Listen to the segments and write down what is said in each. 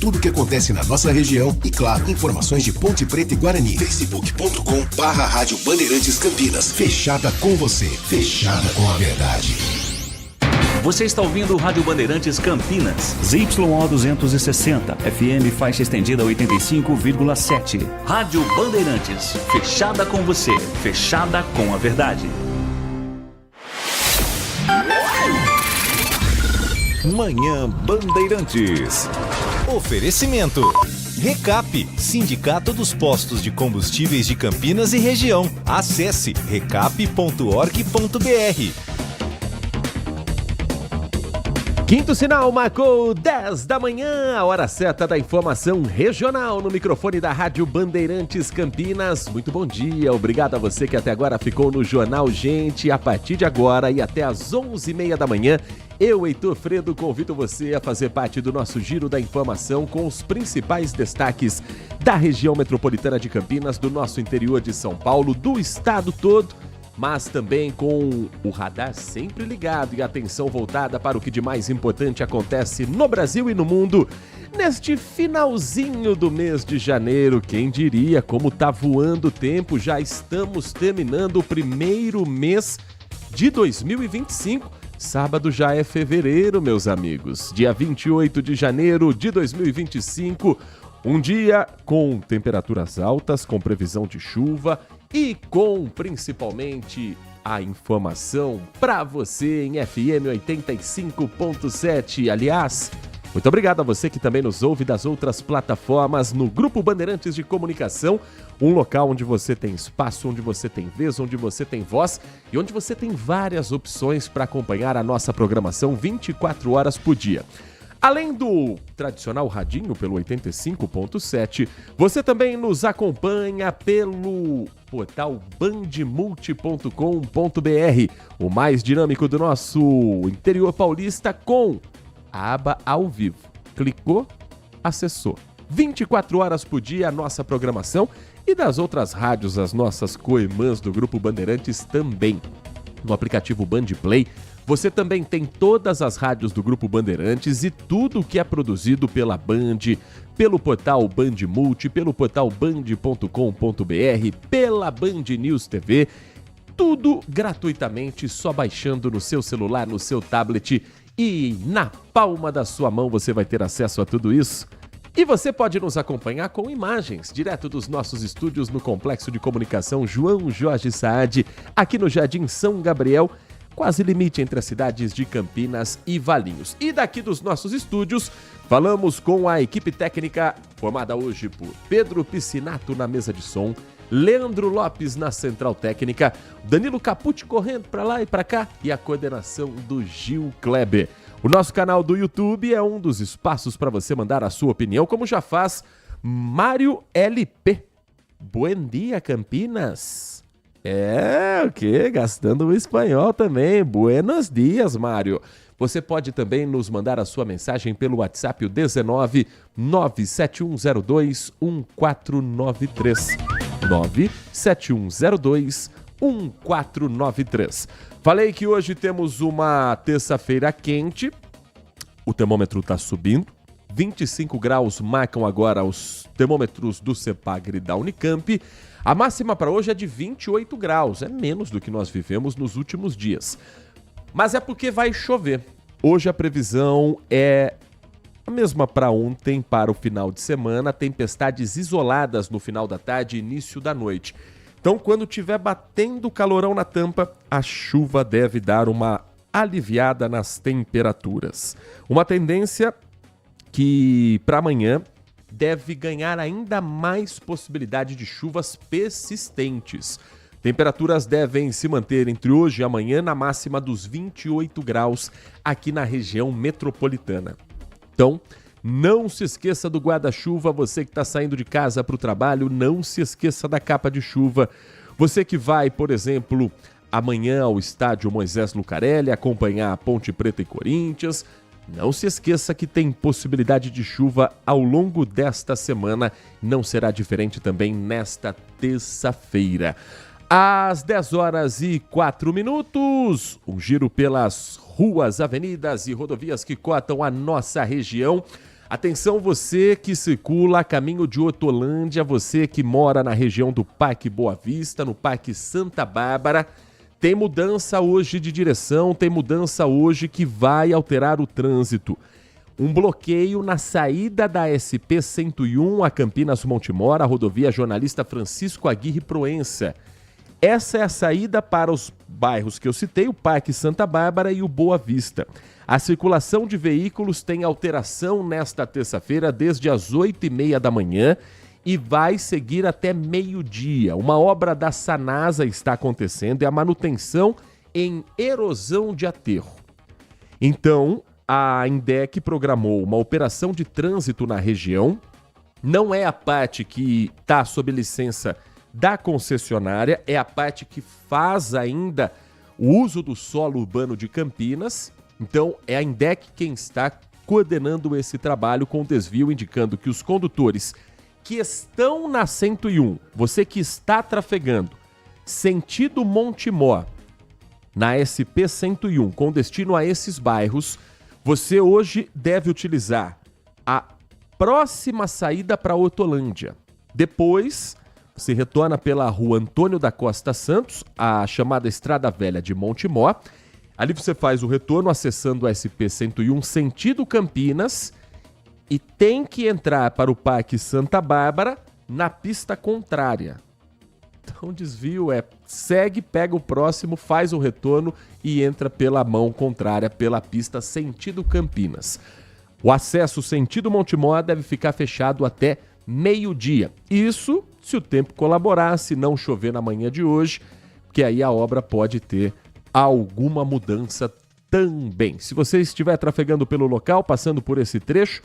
Tudo o que acontece na nossa região e, claro, informações de Ponte Preta e Guarani. Facebook.com/Rádio Bandeirantes Campinas. Fechada com você. Fechada com a verdade. Você está ouvindo o Rádio Bandeirantes Campinas. ZYO 260, FM faixa estendida 85,7. Rádio Bandeirantes, fechada com você, fechada com a verdade. Manhã Bandeirantes. Oferecimento. Recap, Sindicato dos Postos de Combustíveis de Campinas e Região. Acesse recap.org.br. Quinto sinal marcou 10 da manhã, a hora certa da informação regional no microfone da Rádio Bandeirantes Campinas. Muito bom dia, obrigado a você que até agora ficou no Jornal Gente. A partir de agora e até às 11h30 da manhã, eu, Heitor Fredo, convido você a fazer parte do nosso Giro da Informação com os principais destaques da região metropolitana de Campinas, do nosso interior de São Paulo, do estado todo, mas também com o radar sempre ligado e a atenção voltada para o que de mais importante acontece no Brasil e no mundo. Neste finalzinho do mês de janeiro, quem diria como tá voando o tempo, já estamos terminando o primeiro mês de 2025. Sábado já é fevereiro, meus amigos. Dia 28 de janeiro de 2025, um dia com temperaturas altas, com previsão de chuva e com, principalmente, a informação para você em FM 85.7. Aliás, muito obrigado a você que também nos ouve das outras plataformas no Grupo Bandeirantes de Comunicação, um local onde você tem espaço, onde você tem vez, onde você tem voz e onde você tem várias opções para acompanhar a nossa programação 24 horas por dia. Além do tradicional radinho pelo 85.7, você também nos acompanha pelo portal bandmulti.com.br, o mais dinâmico do nosso interior paulista, com a aba ao vivo. Clicou, acessou. 24 horas por dia a nossa programação e das outras rádios, as nossas coirmãs do Grupo Bandeirantes também. No aplicativo Bandplay, você também tem todas as rádios do Grupo Bandeirantes e tudo o que é produzido pela Band, pelo portal Band Multi, pelo portal band.com.br, pela Band News TV, tudo gratuitamente, só baixando no seu celular, no seu tablet e na palma da sua mão você vai ter acesso a tudo isso. E você pode nos acompanhar com imagens, direto dos nossos estúdios no Complexo de Comunicação João Jorge Saad, aqui no Jardim São Gabriel, quase limite entre as cidades de Campinas e Valinhos. E daqui dos nossos estúdios, falamos com a equipe técnica formada hoje por Pedro Piscinato na mesa de som, Leandro Lopes na central técnica, Danilo Capucci correndo para lá e para cá e a coordenação do Gil Kleber. O nosso canal do YouTube é um dos espaços para você mandar a sua opinião, como já faz Mário LP. Buen dia, Campinas. O quê? Gastando o espanhol também. Buenos dias, Mário. Você pode também nos mandar a sua mensagem pelo WhatsApp, o 19 97102 1493. 97102 1493. Falei que hoje temos uma terça-feira quente, o termômetro está subindo, 25 graus marcam agora os termômetros do CEPAGRE da Unicamp, a máxima para hoje é de 28 graus, é menos do que nós vivemos nos últimos dias. Mas é porque vai chover. Hoje a previsão é a mesma para ontem, para o final de semana, tempestades isoladas no final da tarde e início da noite. Então, quando estiver batendo calorão na tampa, a chuva deve dar uma aliviada nas temperaturas. Uma tendência que para amanhã deve ganhar ainda mais possibilidade de chuvas persistentes. Temperaturas devem se manter entre hoje e amanhã na máxima dos 28 graus aqui na região metropolitana. Então, não se esqueça do guarda-chuva, você que está saindo de casa para o trabalho, não se esqueça da capa de chuva. Você que vai, por exemplo, amanhã ao estádio Moisés Lucarelli acompanhar a Ponte Preta e Corinthians, não se esqueça que tem possibilidade de chuva ao longo desta semana, não será diferente também nesta terça-feira. Às 10h04, um giro pelas ruas, avenidas e rodovias que cortam a nossa região. Atenção você que circula a caminho de Hortolândia, você que mora na região do Parque Boa Vista, no Parque Santa Bárbara, tem mudança hoje de direção, tem mudança hoje que vai alterar o trânsito. Um bloqueio na saída da SP-101 a Campinas Montemor, a rodovia Jornalista Francisco Aguirre Proença. Essa é a saída para os bairros que eu citei, o Parque Santa Bárbara e o Boa Vista. A circulação de veículos tem alteração nesta terça-feira desde as 8h30 da manhã e vai seguir até meio-dia. Uma obra da Sanasa está acontecendo, é a manutenção em erosão de aterro. Então, a INDEC programou uma operação de trânsito na região. Não é a parte que está sob licença da concessionária, é a parte que faz ainda o uso do solo urbano de Campinas. Então, é a INDEC quem está coordenando esse trabalho com desvio, indicando que os condutores que estão na 101, você que está trafegando sentido Montemor, na SP-101, com destino a esses bairros, você hoje deve utilizar a próxima saída para Hortolândia. Depois, você retorna pela rua Antônio da Costa Santos, a chamada Estrada Velha de Montemor. Ali você faz o retorno acessando o SP-101 sentido Campinas e tem que entrar para o Parque Santa Bárbara na pista contrária. Então o desvio segue, pega o próximo, faz o retorno e entra pela mão contrária, pela pista sentido Campinas. O acesso sentido Montemor deve ficar fechado até meio-dia. Isso se o tempo colaborar, se não chover na manhã de hoje, porque aí a obra pode ter alguma mudança também. Se você estiver trafegando pelo local, passando por esse trecho,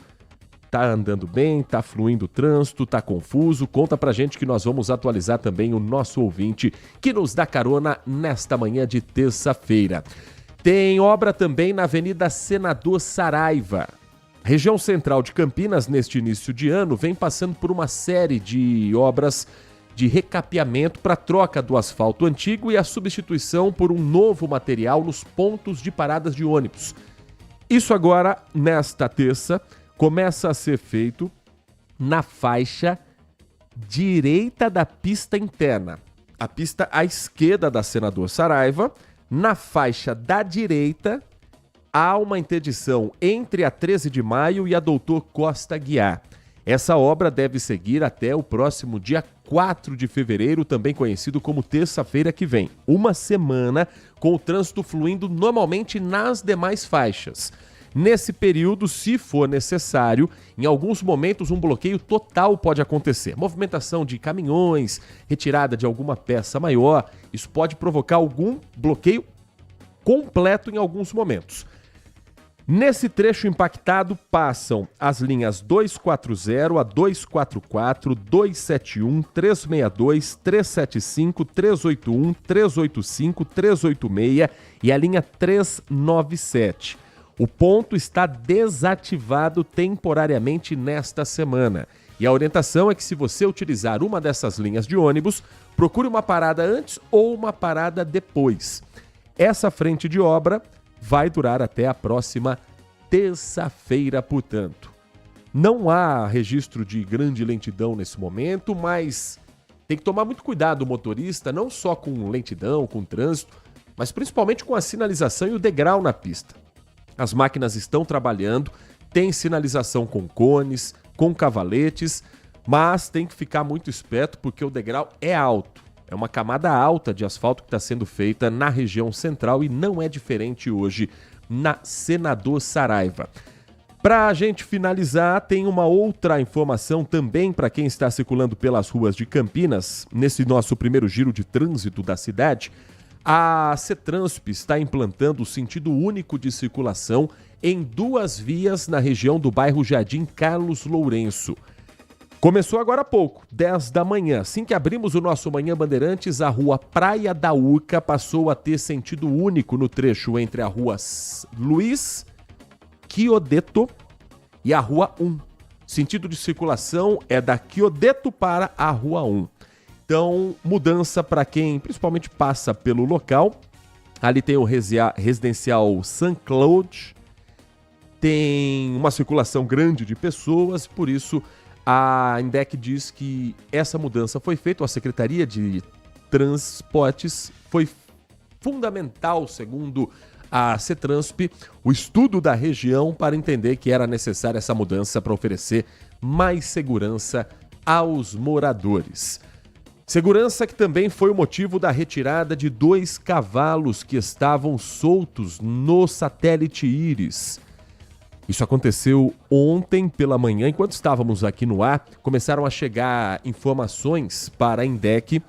tá andando bem, tá fluindo o trânsito, tá confuso, conta pra gente que nós vamos atualizar também o nosso ouvinte que nos dá carona nesta manhã de terça-feira. Tem obra também na Avenida Senador Saraiva. Região central de Campinas, neste início de ano, vem passando por uma série de obras de recapeamento para troca do asfalto antigo e a substituição por um novo material nos pontos de paradas de ônibus. Isso agora, nesta terça, começa a ser feito na faixa direita da pista interna. A pista à esquerda da Senador Saraiva, na faixa da direita, há uma interdição entre a 13 de maio e a Doutor Costa Guiar. Essa obra deve seguir até o próximo dia 4 de fevereiro, também conhecido como terça-feira que vem. Uma semana com o trânsito fluindo normalmente nas demais faixas. Nesse período, se for necessário, em alguns momentos um bloqueio total pode acontecer. Movimentação de caminhões, retirada de alguma peça maior, isso pode provocar algum bloqueio completo em alguns momentos. Nesse trecho impactado passam as linhas 240 a 244, 271, 362, 375, 381, 385, 386 e a linha 397. O ponto está desativado temporariamente nesta semana. E a orientação é que se você utilizar uma dessas linhas de ônibus, procure uma parada antes ou uma parada depois. Essa frente de obra vai durar até a próxima terça-feira, portanto. Não há registro de grande lentidão nesse momento, mas tem que tomar muito cuidado o motorista, não só com lentidão, com trânsito, mas principalmente com a sinalização e o degrau na pista. As máquinas estão trabalhando, tem sinalização com cones, com cavaletes, mas tem que ficar muito esperto porque o degrau é alto. É uma camada alta de asfalto que está sendo feita na região central e não é diferente hoje na Senador Saraiva. Para a gente finalizar, tem uma outra informação também para quem está circulando pelas ruas de Campinas, nesse nosso primeiro giro de trânsito da cidade. A CETRANSP está implantando o sentido único de circulação em 2 vias na região do bairro Jardim Carlos Lourenço. Começou agora há pouco, 10 da manhã. Assim que abrimos o nosso Manhã Bandeirantes, a rua Praia da Urca passou a ter sentido único no trecho entre a rua Luiz Chiodeto e a rua 1. Sentido de circulação é da Chiodeto para a rua 1. Então, mudança para quem principalmente passa pelo local. Ali tem o residencial Saint Claude. tem uma circulação grande de pessoas, por isso a INDEC diz que essa mudança foi feita, a Secretaria de Transportes foi fundamental, segundo a CETRANSP, o estudo da região para entender que era necessária essa mudança para oferecer mais segurança aos moradores. Segurança que também foi o motivo da retirada de 2 cavalos que estavam soltos no satélite Íris. Isso aconteceu ontem pela manhã, enquanto estávamos aqui no ar, começaram a chegar informações para a INDEC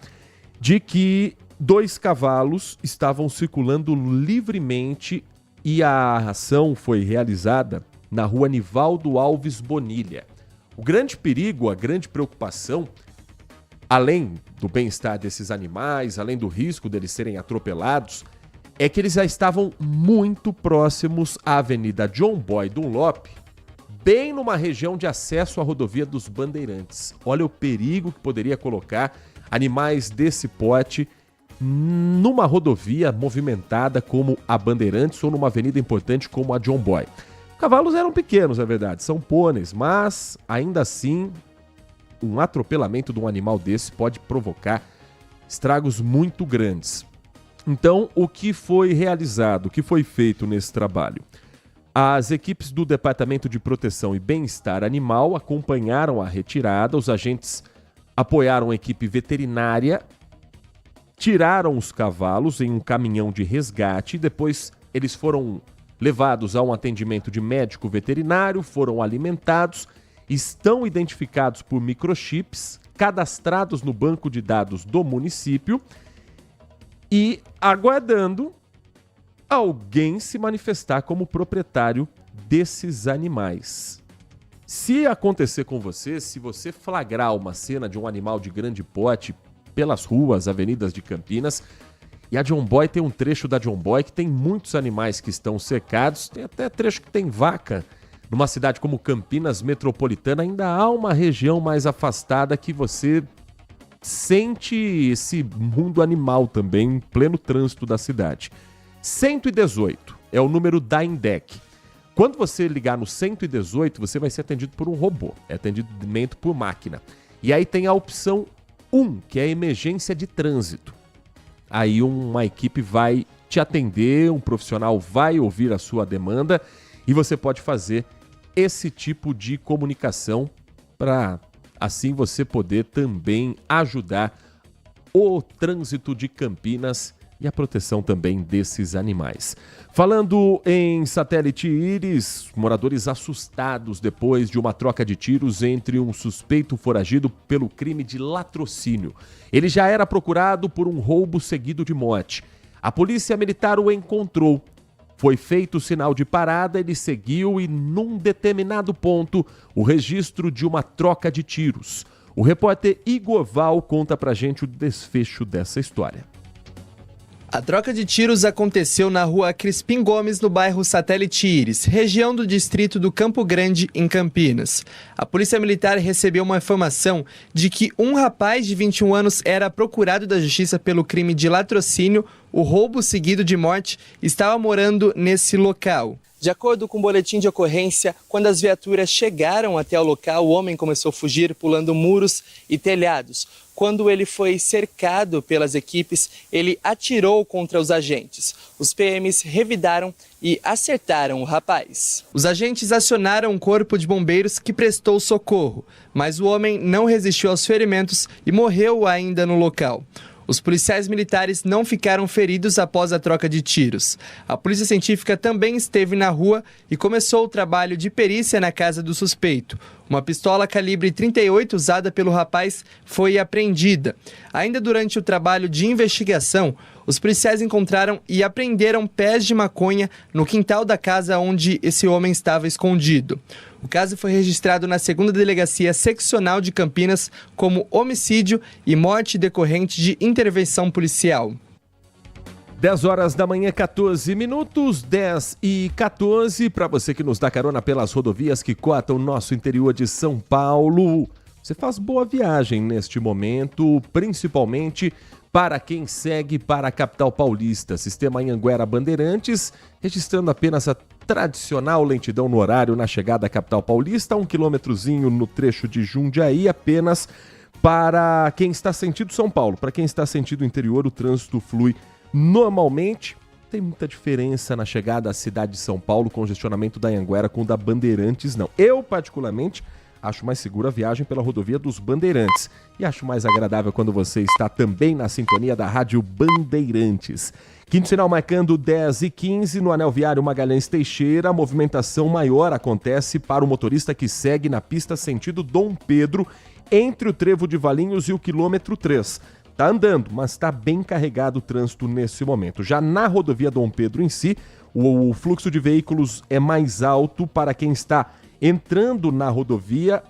de que 2 cavalos estavam circulando livremente e a ação foi realizada na rua Nivaldo Alves Bonilha. O grande perigo, a grande preocupação, além do bem-estar desses animais, além do risco deles serem atropelados, é que eles já estavam muito próximos à Avenida John Boy Dunlop, bem numa região de acesso à rodovia dos Bandeirantes. Olha o perigo que poderia colocar animais desse porte numa rodovia movimentada como a Bandeirantes ou numa avenida importante como a John Boy. Cavalos eram pequenos, é verdade, são pôneis, mas ainda assim um atropelamento de um animal desse pode provocar estragos muito grandes. Então, o que foi realizado, o que foi feito nesse trabalho? As equipes do Departamento de Proteção e Bem-Estar Animal acompanharam a retirada, os agentes apoiaram a equipe veterinária, tiraram os cavalos em um caminhão de resgate, depois eles foram levados a um atendimento de médico veterinário, foram alimentados, estão identificados por microchips, cadastrados no banco de dados do município e aguardando alguém se manifestar como proprietário desses animais. Se acontecer com você, se você flagrar uma cena de um animal de grande porte pelas ruas, avenidas de Campinas, e a John Boy tem um trecho da John Boy que tem muitos animais que estão cercados, tem até trecho que tem vaca. Numa cidade como Campinas Metropolitana, ainda há uma região mais afastada que você sente esse mundo animal também em pleno trânsito da cidade. 118 é o número da INDEC. Quando você ligar no 118, você vai ser atendido por um robô, é atendimento por máquina. E aí tem a opção 1, que é a emergência de trânsito. Aí uma equipe vai te atender, um profissional vai ouvir a sua demanda e você pode fazer esse tipo de comunicação para assim você poder também ajudar o trânsito de Campinas e a proteção também desses animais. Falando em satélite Íris, moradores assustados depois de uma troca de tiros entre um suspeito foragido pelo crime de latrocínio. Ele já era procurado por um roubo seguido de morte. A polícia militar o encontrou. Foi feito o sinal de parada, ele seguiu e, num determinado ponto, o registro de uma troca de tiros. O repórter Igor Val conta pra gente o desfecho dessa história. A troca de tiros aconteceu na rua Crispim Gomes, no bairro Satélite Íris, região do distrito do Campo Grande, em Campinas. A polícia militar recebeu uma informação de que um rapaz de 21 anos era procurado da justiça pelo crime de latrocínio, o roubo seguido de morte, estava morando nesse local. De acordo com o boletim de ocorrência, quando as viaturas chegaram até o local, o homem começou a fugir pulando muros e telhados. Quando ele foi cercado pelas equipes, ele atirou contra os agentes. Os PMs revidaram e acertaram o rapaz. Os agentes acionaram um corpo de bombeiros que prestou socorro, mas o homem não resistiu aos ferimentos e morreu ainda no local. Os policiais militares não ficaram feridos após a troca de tiros. A polícia científica também esteve na rua e começou o trabalho de perícia na casa do suspeito. Uma pistola calibre 38 usada pelo rapaz foi apreendida. Ainda durante o trabalho de investigação, os policiais encontraram e apreenderam pés de maconha no quintal da casa onde esse homem estava escondido. O caso foi registrado na 2ª Delegacia Seccional de Campinas como homicídio e morte decorrente de intervenção policial. 10 horas da manhã, 14 minutos, 10 e 14. Para você que nos dá carona pelas rodovias que cortam o nosso interior de São Paulo, você faz boa viagem neste momento, principalmente para quem segue para a capital paulista. Sistema Anhanguera Bandeirantes, registrando apenas tradicional lentidão no horário na chegada à capital paulista, 1 quilômetrozinho no trecho de Jundiaí, apenas para quem está sentido São Paulo. Para quem está sentido interior, o trânsito flui normalmente. Tem muita diferença na chegada à cidade de São Paulo, congestionamento da Anhanguera com o da Bandeirantes, não. Eu, particularmente, acho mais segura a viagem pela rodovia dos Bandeirantes. E acho mais agradável quando você está também na sintonia da Rádio Bandeirantes. Quinto sinal marcando 10h15 no anel viário Magalhães Teixeira. A movimentação maior acontece para o motorista que segue na pista sentido Dom Pedro, entre o trevo de Valinhos e o quilômetro 3. Tá andando, mas está bem carregado o trânsito nesse momento. Já na rodovia Dom Pedro em si, o fluxo de veículos é mais alto para quem está entrando na rodovia,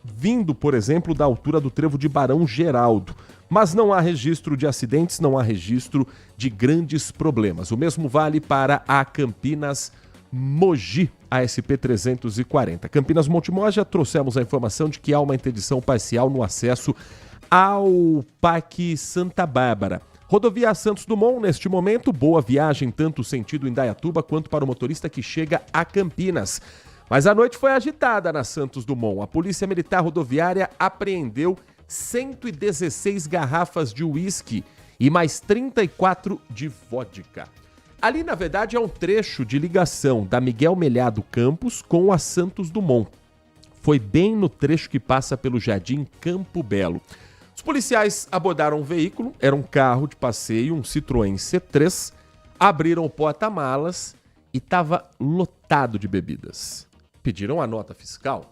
vindo, por exemplo, da altura do trevo de Barão Geraldo. Mas não há registro de acidentes, não há registro de grandes problemas. O mesmo vale para a Campinas Mogi, a SP-340. Campinas Montemor, já trouxemos a informação de que há uma interdição parcial no acesso ao Parque Santa Bárbara. Rodovia Santos Dumont, neste momento, boa viagem tanto sentido Indaiatuba quanto para o motorista que chega a Campinas. Mas a noite foi agitada na Santos Dumont. A Polícia Militar Rodoviária apreendeu 116 garrafas de uísque e mais 34 de vodka. Ali, na verdade, é um trecho de ligação da Miguel Melhado Campos com a Santos Dumont. Foi bem no trecho que passa pelo Jardim Campo Belo. Os policiais abordaram um veículo, era um carro de passeio, um Citroën C3, abriram o porta-malas e estava lotado de bebidas. Pediram a nota fiscal.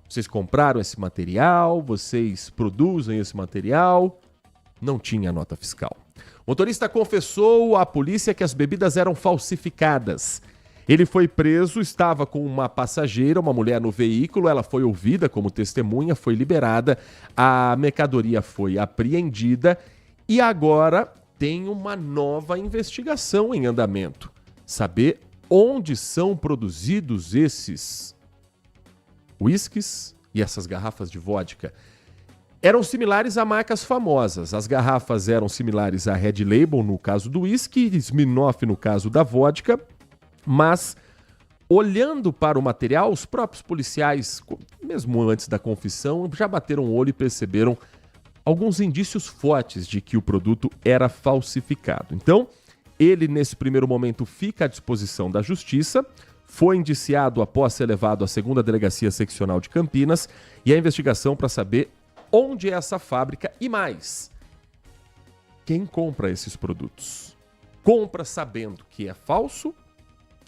Vocês compraram esse material? Vocês produzem esse material? Não tinha nota fiscal. O motorista confessou à polícia que as bebidas eram falsificadas. Ele foi preso, estava com uma passageira, uma mulher no veículo, ela foi ouvida como testemunha, foi liberada, a mercadoria foi apreendida e agora tem uma nova investigação em andamento. Saber onde são produzidos esses uísques e essas garrafas de vodka. Eram similares a marcas famosas. As garrafas eram similares à Red Label, no caso do uísque, Smirnoff no caso da vodka, mas olhando para o material, os próprios policiais, mesmo antes da confissão, já bateram o olho e perceberam alguns indícios fortes de que o produto era falsificado. Então, ele, nesse primeiro momento, fica à disposição da Justiça, foi indiciado após ser levado à 2ª Delegacia Seccional de Campinas e a investigação para saber onde é essa fábrica e mais, quem compra esses produtos? Compra sabendo que é falso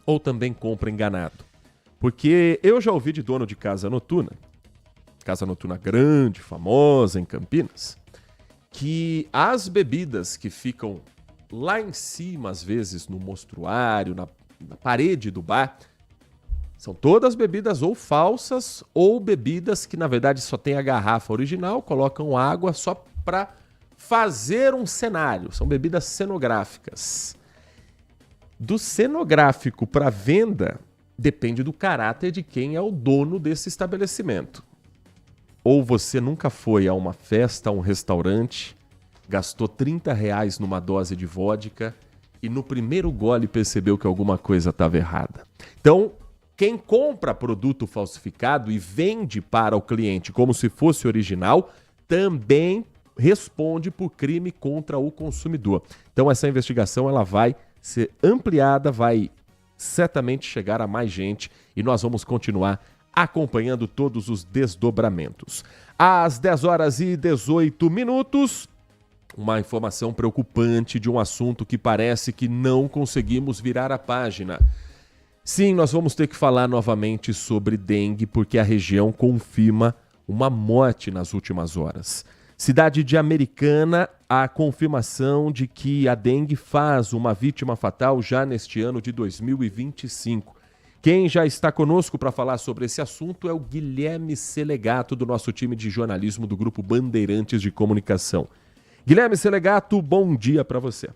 ou também compra enganado? Porque eu já ouvi de dono de casa noturna grande, famosa em Campinas, que as bebidas que ficam lá em cima, às vezes no mostruário, na parede do bar, são todas bebidas ou falsas ou bebidas que na verdade só tem a garrafa original, colocam água só para fazer um cenário. São bebidas cenográficas. Do cenográfico para venda depende do caráter de quem é o dono desse estabelecimento. Ou você nunca foi a uma festa, a um restaurante, gastou R$30 numa dose de vodka e no primeiro gole percebeu que alguma coisa estava errada. Então, quem compra produto falsificado e vende para o cliente como se fosse original, também responde por crime contra o consumidor. Então essa investigação ela vai ser ampliada, vai certamente chegar a mais gente e nós vamos continuar acompanhando todos os desdobramentos. Às 10h18, uma informação preocupante de um assunto que parece que não conseguimos virar a página. Sim, nós vamos ter que falar novamente sobre dengue, porque a região confirma uma morte nas últimas horas. Cidade de Americana, a confirmação de que a dengue faz uma vítima fatal já neste ano de 2025. Quem já está conosco para falar sobre esse assunto é o Guilherme Selegato, do nosso time de jornalismo do Grupo Bandeirantes de Comunicação. Guilherme Selegato, bom dia para você.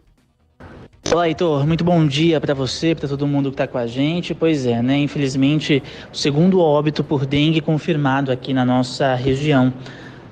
Olá, Heitor. Muito bom dia para você, para todo mundo que está com a gente. Pois é, né? Infelizmente, o segundo óbito por dengue confirmado aqui na nossa região.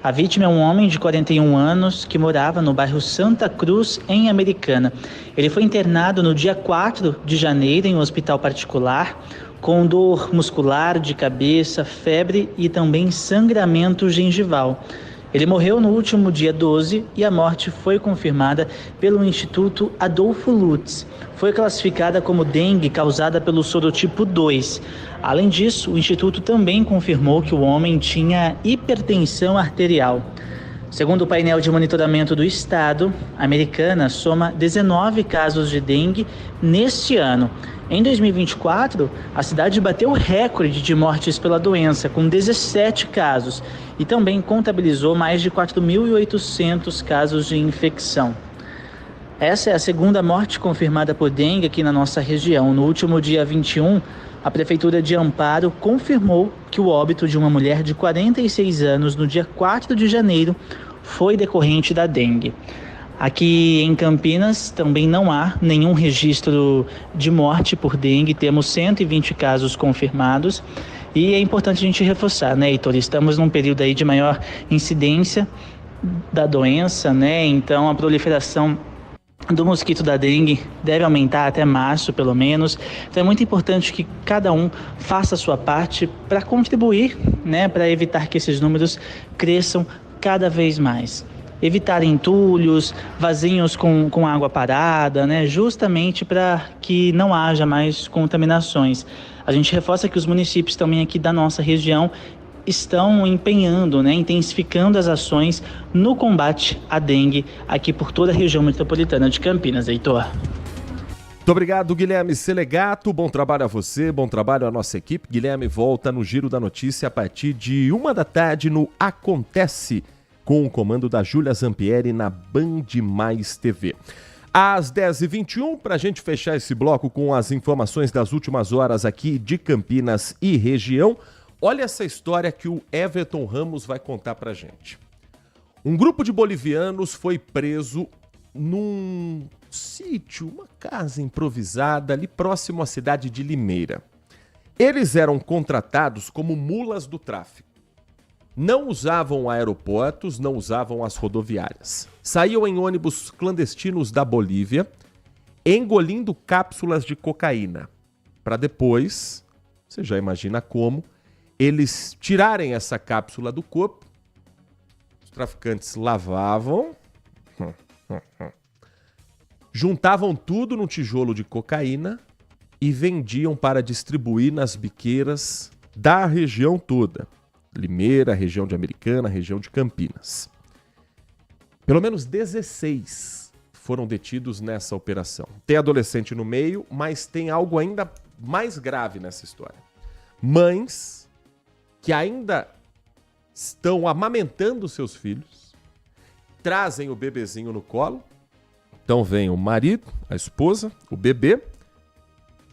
A vítima é um homem de 41 anos que morava no bairro Santa Cruz, em Americana. Ele foi internado no dia 4 de janeiro em um hospital particular com dor muscular, de cabeça, febre e também sangramento gengival. Ele morreu no último dia 12 e a morte foi confirmada pelo Instituto Adolfo Lutz. Foi classificada como dengue causada pelo sorotipo 2. Além disso, o Instituto também confirmou que o homem tinha hipertensão arterial. Segundo o painel de monitoramento do Estado, a Americana soma 19 casos de dengue neste ano. Em 2024, a cidade bateu o recorde de mortes pela doença, com 17 casos, e também contabilizou mais de 4.800 casos de infecção. Essa é a segunda morte confirmada por dengue aqui na nossa região. No último dia 21, a Prefeitura de Amparo confirmou que o óbito de uma mulher de 46 anos no dia 4 de janeiro foi decorrente da dengue. Aqui em Campinas também não há nenhum registro de morte por dengue, temos 120 casos confirmados e é importante a gente reforçar, né, Heitor? Estamos num período aí de maior incidência da doença, né? Então a proliferação do mosquito da dengue deve aumentar até março, pelo menos. Então é muito importante que cada um faça a sua parte para contribuir, né, para evitar que esses números cresçam cada vez mais. Evitar entulhos, vasinhos com água parada, né, justamente para que não haja mais contaminações. A gente reforça que os municípios também aqui da nossa região estão empenhando, né, intensificando as ações no combate à dengue aqui por toda a região metropolitana de Campinas, Heitor. Muito obrigado, Guilherme Selegato. Bom trabalho a você, bom trabalho à nossa equipe. Guilherme volta no Giro da Notícia a partir de 13h no Acontece, com o comando da Júlia Zampieri na Band Mais TV. Às 10h21, para a gente fechar esse bloco com as informações das últimas horas aqui de Campinas e região, olha essa história que o Everton Ramos vai contar pra gente. Um grupo de bolivianos foi preso num sítio, uma casa improvisada ali próximo à cidade de Limeira. Eles eram contratados como mulas do tráfico. Não usavam aeroportos, não usavam as rodoviárias. Saíam em ônibus clandestinos da Bolívia, engolindo cápsulas de cocaína, para depois, você já imagina como, eles tirarem essa cápsula do corpo, os traficantes lavavam, juntavam tudo num tijolo de cocaína e vendiam para distribuir nas biqueiras da região toda. Limeira, região de Americana, região de Campinas. Pelo menos 16 foram detidos nessa operação. Tem adolescente no meio, mas tem algo ainda mais grave nessa história. Mães que ainda estão amamentando seus filhos, trazem o bebezinho no colo, então vem o marido, a esposa, o bebê,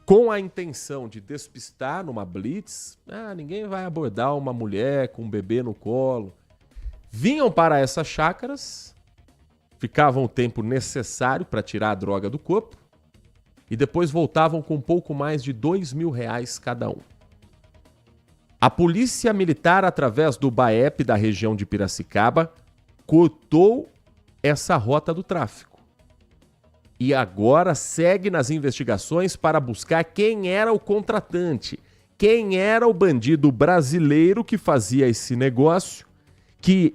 com a intenção de despistar numa blitz, ninguém vai abordar uma mulher com um bebê no colo. Vinham para essas chácaras, ficavam o tempo necessário para tirar a droga do corpo e depois voltavam com pouco mais de R$2.000 cada um. A Polícia Militar, através do BAEP da região de Piracicaba, cortou essa rota do tráfico. E agora segue nas investigações para buscar quem era o contratante, quem era o bandido brasileiro que fazia esse negócio, que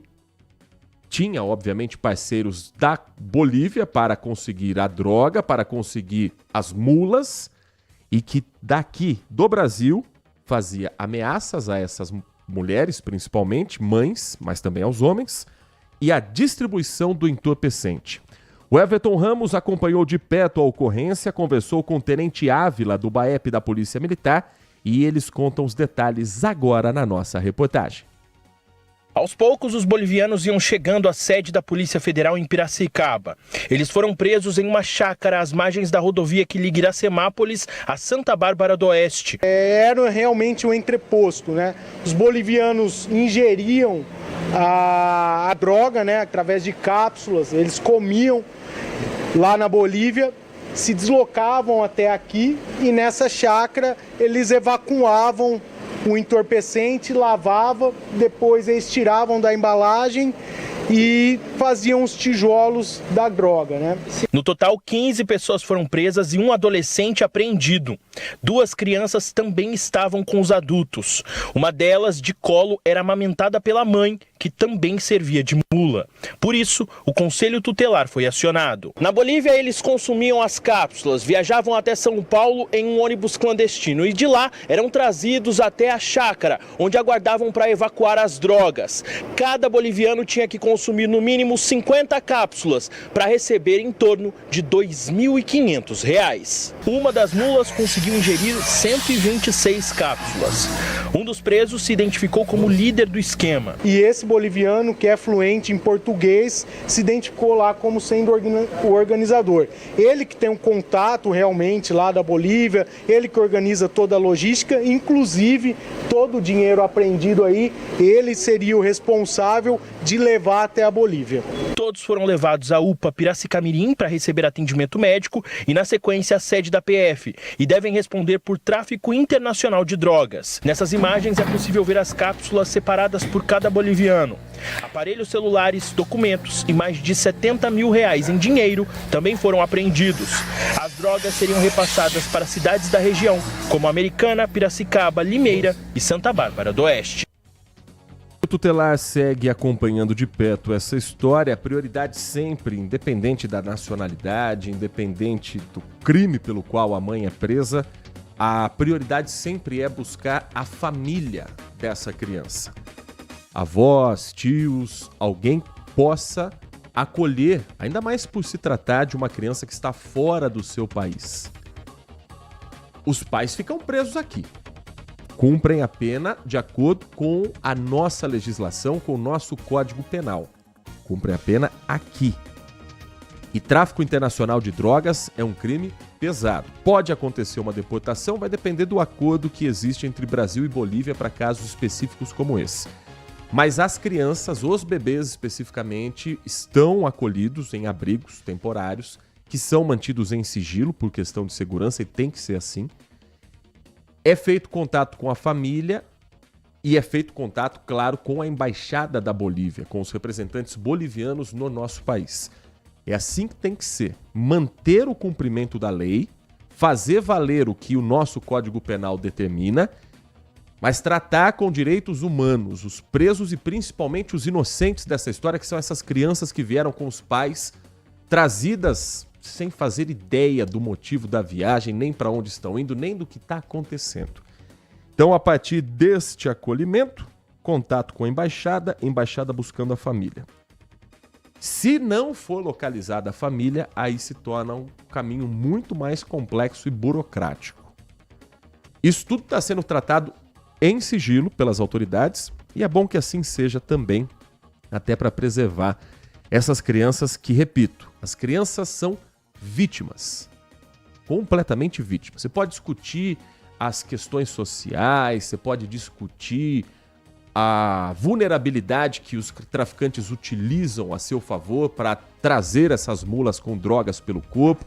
tinha, obviamente, parceiros da Bolívia para conseguir a droga, para conseguir as mulas, e que daqui do Brasil fazia ameaças a essas mulheres, principalmente, mães, mas também aos homens, e a distribuição do entorpecente. O Everton Ramos acompanhou de perto a ocorrência, conversou com o Tenente Ávila, do BAEP da Polícia Militar, e eles contam os detalhes agora na nossa reportagem. Aos poucos, os bolivianos iam chegando à sede da Polícia Federal em Piracicaba. Eles foram presos em uma chácara às margens da rodovia que liga Iracemápolis a Santa Bárbara do Oeste. Era realmente um entreposto, né? Os bolivianos ingeriam a droga, né, através de cápsulas, eles comiam lá na Bolívia, se deslocavam até aqui e nessa chácara eles evacuavam o entorpecente, lavava, depois eles tiravam da embalagem e faziam os tijolos da droga, né? No total, 15 pessoas foram presas e um adolescente apreendido. 2 crianças também estavam com os adultos. Uma delas, de colo, era amamentada pela mãe, que também servia de mula. Por isso, o Conselho Tutelar foi acionado. Na Bolívia, eles consumiam as cápsulas, viajavam até São Paulo em um ônibus clandestino e de lá eram trazidos até a chácara, onde aguardavam para evacuar as drogas. Cada boliviano tinha que consumir no mínimo 50 cápsulas para receber em torno de R$ 2.500. Uma das mulas conseguiu ingerir 126 cápsulas. Um dos presos se identificou como líder do esquema. E esse boliviano, que é fluente em português, se identificou lá como sendo o organizador. Ele que tem um contato realmente lá da Bolívia, ele que organiza toda a logística, inclusive todo o dinheiro apreendido aí, ele seria o responsável de levar até a Bolívia. Todos foram levados à UPA Piracicamirim para receber atendimento médico e, na sequência, à sede da PF e devem responder por tráfico internacional de drogas. Nessas imagens é possível ver as cápsulas separadas por cada boliviano. Aparelhos celulares, documentos e mais de R$70 mil em dinheiro também foram apreendidos. As drogas seriam repassadas para cidades da região, como Americana, Piracicaba, Limeira e Santa Bárbara do Oeste. O tutelar segue acompanhando de perto essa história. A prioridade sempre, independente da nacionalidade, independente do crime pelo qual a mãe é presa, a prioridade sempre é buscar a família dessa criança. Avós, tios, alguém possa acolher, ainda mais por se tratar de uma criança que está fora do seu país. Os pais ficam presos aqui. Cumprem a pena de acordo com a nossa legislação, com o nosso Código Penal. Cumprem a pena aqui. E tráfico internacional de drogas é um crime pesado. Pode acontecer uma deportação, vai depender do acordo que existe entre Brasil e Bolívia para casos específicos como esse. Mas as crianças, os bebês especificamente, estão acolhidos em abrigos temporários, que são mantidos em sigilo por questão de segurança e tem que ser assim. É feito contato com a família e é feito contato, claro, com a Embaixada da Bolívia, com os representantes bolivianos no nosso país. É assim que tem que ser. Manter o cumprimento da lei, fazer valer o que o nosso Código Penal determina, mas tratar com direitos humanos os presos e principalmente os inocentes dessa história, que são essas crianças que vieram com os pais, trazidas sem fazer ideia do motivo da viagem, nem para onde estão indo, nem do que está acontecendo. Então, a partir deste acolhimento, contato com a embaixada buscando a família. Se não for localizada a família, aí se torna um caminho muito mais complexo e burocrático. Isso tudo está sendo tratado em sigilo pelas autoridades e é bom que assim seja também, até para preservar essas crianças que, repito, as crianças são vítimas, completamente vítimas. Você pode discutir as questões sociais, você pode discutir a vulnerabilidade que os traficantes utilizam a seu favor para trazer essas mulas com drogas pelo corpo,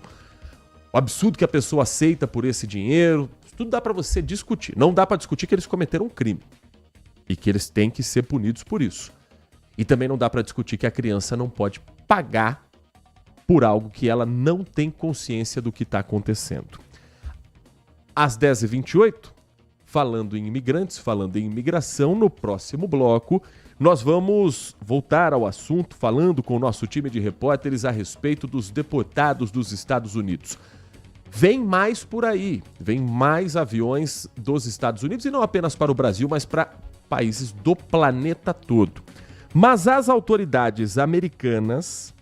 o absurdo que a pessoa aceita por esse dinheiro, tudo dá para você discutir. Não dá para discutir que eles cometeram um crime e que eles têm que ser punidos por isso. E também não dá para discutir que a criança não pode pagar por algo que ela não tem consciência do que está acontecendo. Às 10h28, falando em imigrantes, falando em imigração, no próximo bloco, nós vamos voltar ao assunto falando com o nosso time de repórteres a respeito dos deportados dos Estados Unidos. Vem mais por aí, vem mais aviões dos Estados Unidos, e não apenas para o Brasil, mas para países do planeta todo. Mas as autoridades americanas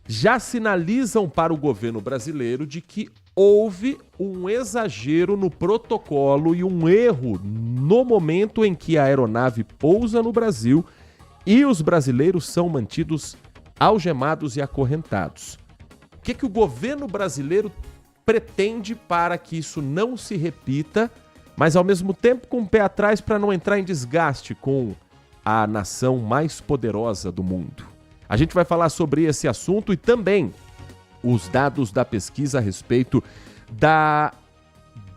já sinalizam para o governo brasileiro de que houve um exagero no protocolo e um erro no momento em que a aeronave pousa no Brasil e os brasileiros são mantidos algemados e acorrentados. O que o governo brasileiro pretende para que isso não se repita, mas ao mesmo tempo com o pé atrás para não entrar em desgaste com a nação mais poderosa do mundo? A gente vai falar sobre esse assunto e também os dados da pesquisa a respeito da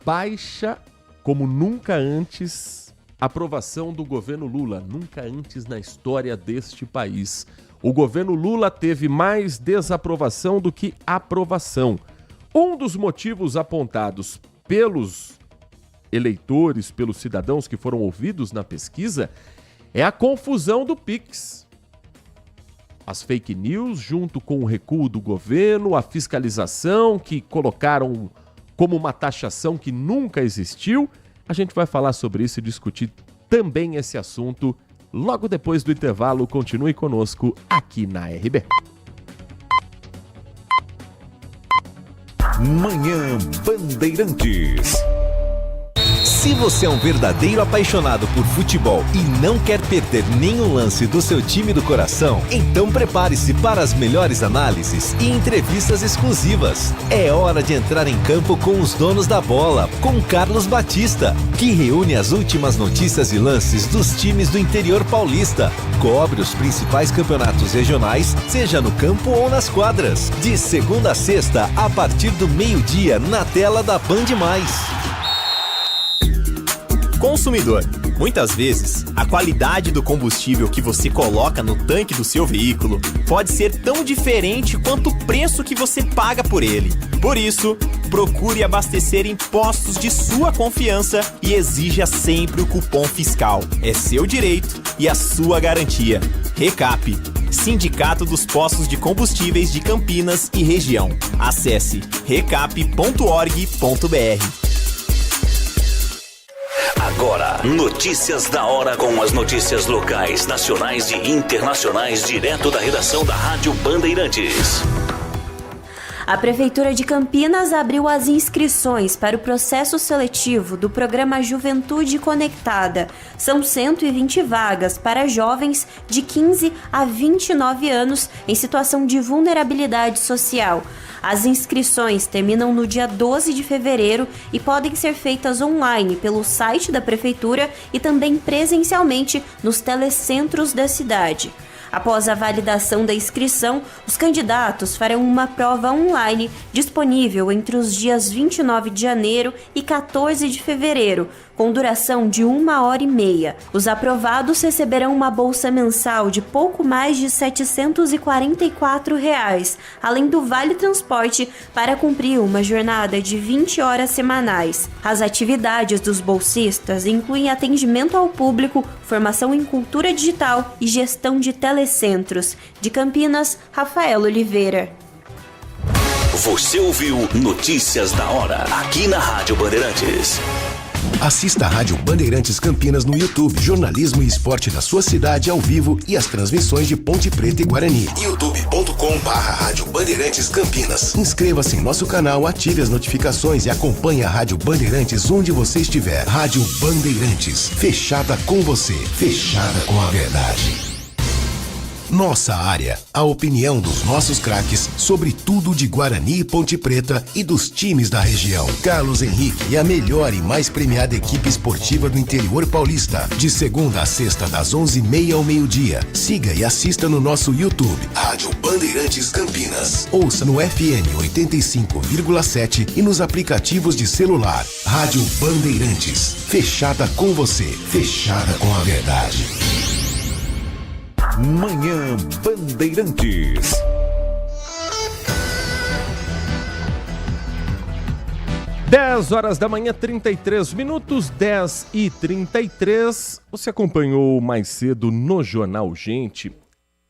baixa, como nunca antes, Aprovação do governo Lula, nunca antes na história deste país. O governo Lula teve mais desaprovação do que aprovação. Um dos motivos apontados pelos eleitores, pelos cidadãos que foram ouvidos na pesquisa, é a confusão do Pix. As fake news, junto com o recuo do governo, a fiscalização, que colocaram como uma taxação que nunca existiu. A gente vai falar sobre isso e discutir também esse assunto logo depois do intervalo. Continue conosco aqui na RB. Manhã Bandeirantes. Se você é um verdadeiro apaixonado por futebol e não quer perder nenhum lance do seu time do coração, então prepare-se para as melhores análises e entrevistas exclusivas. É hora de entrar em campo com os donos da bola, com Carlos Batista, que reúne as últimas notícias e lances dos times do interior paulista. Cobre os principais campeonatos regionais, seja no campo ou nas quadras. De segunda a sexta, a partir do meio-dia, na tela da Band+. Consumidor, muitas vezes, a qualidade do combustível que você coloca no tanque do seu veículo pode ser tão diferente quanto o preço que você paga por ele. Por isso, procure abastecer em postos de sua confiança e exija sempre o cupom fiscal. É seu direito e a sua garantia. Recap, Sindicato dos Postos de Combustíveis de Campinas e Região. Acesse recap.org.br. Agora, notícias da hora com as notícias locais, nacionais e internacionais, direto da redação da Rádio Bandeirantes. A Prefeitura de Campinas abriu as inscrições para o processo seletivo do programa Juventude Conectada. São 120 vagas para jovens de 15 a 29 anos em situação de vulnerabilidade social. As inscrições terminam no dia 12 de fevereiro e podem ser feitas online pelo site da Prefeitura e também presencialmente nos telecentros da cidade. Após a validação da inscrição, os candidatos farão uma prova online disponível entre os dias 29 de janeiro e 14 de fevereiro, com duração de 1h30. Os aprovados receberão uma bolsa mensal de pouco mais de R$ 744, além do Vale Transporte para cumprir uma jornada de 20 horas semanais. As atividades dos bolsistas incluem atendimento ao público, formação em cultura digital e gestão de telecentros. De Campinas, Rafael Oliveira. Você ouviu Notícias da Hora, aqui na Rádio Bandeirantes. Assista a Rádio Bandeirantes Campinas no YouTube. Jornalismo e esporte da sua cidade ao vivo e as transmissões de Ponte Preta e Guarani. youtube.com/Rádio Bandeirantes Campinas. Inscreva-se em nosso canal, ative as notificações e acompanhe a Rádio Bandeirantes onde você estiver. Rádio Bandeirantes, fechada com você, fechada com a verdade. Nossa área, a opinião dos nossos craques sobre tudo de Guarani e Ponte Preta e dos times da região. Carlos Henrique e a melhor e mais premiada equipe esportiva do interior paulista. De segunda a sexta, das 11h30 ao meio-dia. Siga e assista no nosso YouTube, Rádio Bandeirantes Campinas. Ouça no FM 85,7 e nos aplicativos de celular. Rádio Bandeirantes, fechada com você, fechada com a verdade. Manhã Bandeirantes. Dez horas da manhã, 33 minutos, 10h33. Você acompanhou mais cedo no Jornal Gente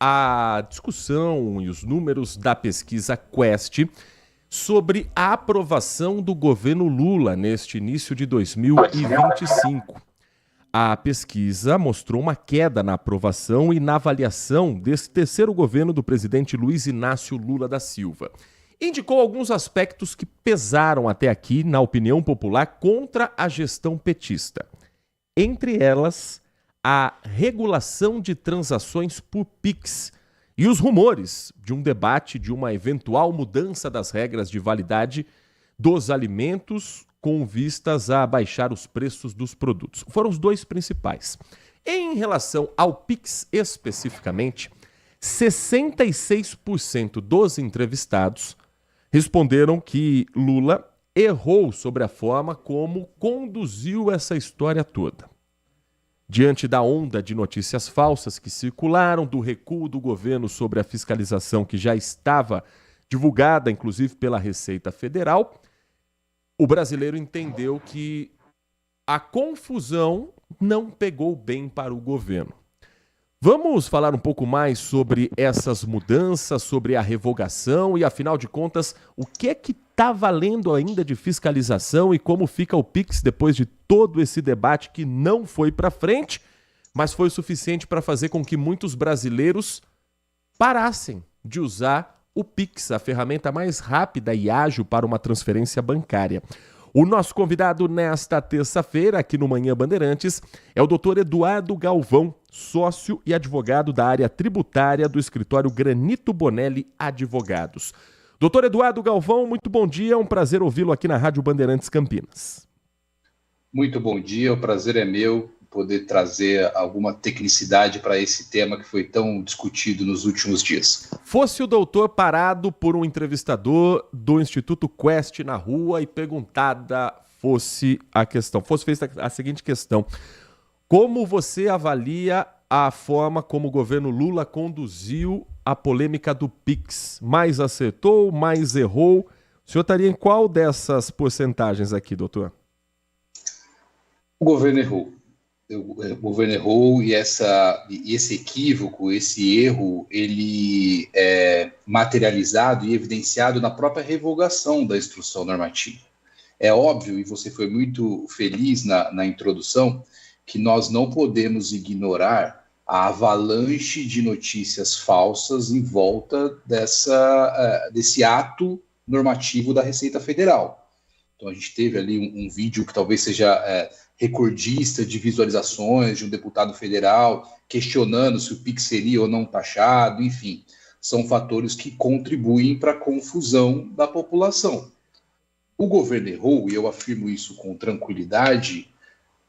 a discussão e os números da pesquisa Quest sobre a aprovação do governo Lula neste início de 2025. A pesquisa mostrou uma queda na aprovação e na avaliação desse terceiro governo do presidente Luiz Inácio Lula da Silva. Indicou alguns aspectos que pesaram até aqui, na opinião popular, contra a gestão petista. Entre elas, a regulação de transações por Pix e os rumores de um debate de uma eventual mudança das regras de validade dos alimentos com vistas a baixar os preços dos produtos. Foram os dois principais. Em relação ao Pix especificamente, 66% dos entrevistados responderam que Lula errou sobre a forma como conduziu essa história toda. diante da onda de notícias falsas que circularam, do recuo do governo sobre a fiscalização que já estava divulgada, inclusive pela Receita Federal, o brasileiro entendeu que a confusão não pegou bem para o governo. Vamos falar um pouco mais sobre essas mudanças, sobre a revogação e, afinal de contas, o que é que está valendo ainda de fiscalização e como fica o Pix depois de todo esse debate que não foi para frente, mas foi suficiente para fazer com que muitos brasileiros parassem de usar o Pix, a ferramenta mais rápida e ágil para uma transferência bancária. O nosso convidado nesta terça-feira, aqui no Manhã Bandeirantes, é o Dr. Eduardo Galvão, sócio e advogado da área tributária do escritório Granito Bonelli Advogados. Dr. Eduardo Galvão, muito bom dia, é um prazer ouvi-lo aqui na Rádio Bandeirantes Campinas. Muito bom dia, o prazer é meu poder trazer alguma tecnicidade para esse tema que foi tão discutido nos últimos dias. Fosse o doutor parado por um entrevistador do Instituto Quest na rua e perguntada fosse feita a seguinte questão: como você avalia a forma como o governo Lula conduziu a polêmica do Pix? Mais acertou, mais errou? O senhor estaria em qual dessas porcentagens aqui, doutor? O governo errou. O governo errou e esse equívoco, esse erro, ele é materializado e evidenciado na própria revogação da instrução normativa. É óbvio, e você foi muito feliz na introdução, que nós não podemos ignorar a avalanche de notícias falsas em volta desse ato normativo da Receita Federal. Então a gente teve ali um vídeo que talvez seja recordista de visualizações de um deputado federal questionando se o Pix seria ou não taxado, enfim, são fatores que contribuem para a confusão da população. O governo errou, e eu afirmo isso com tranquilidade,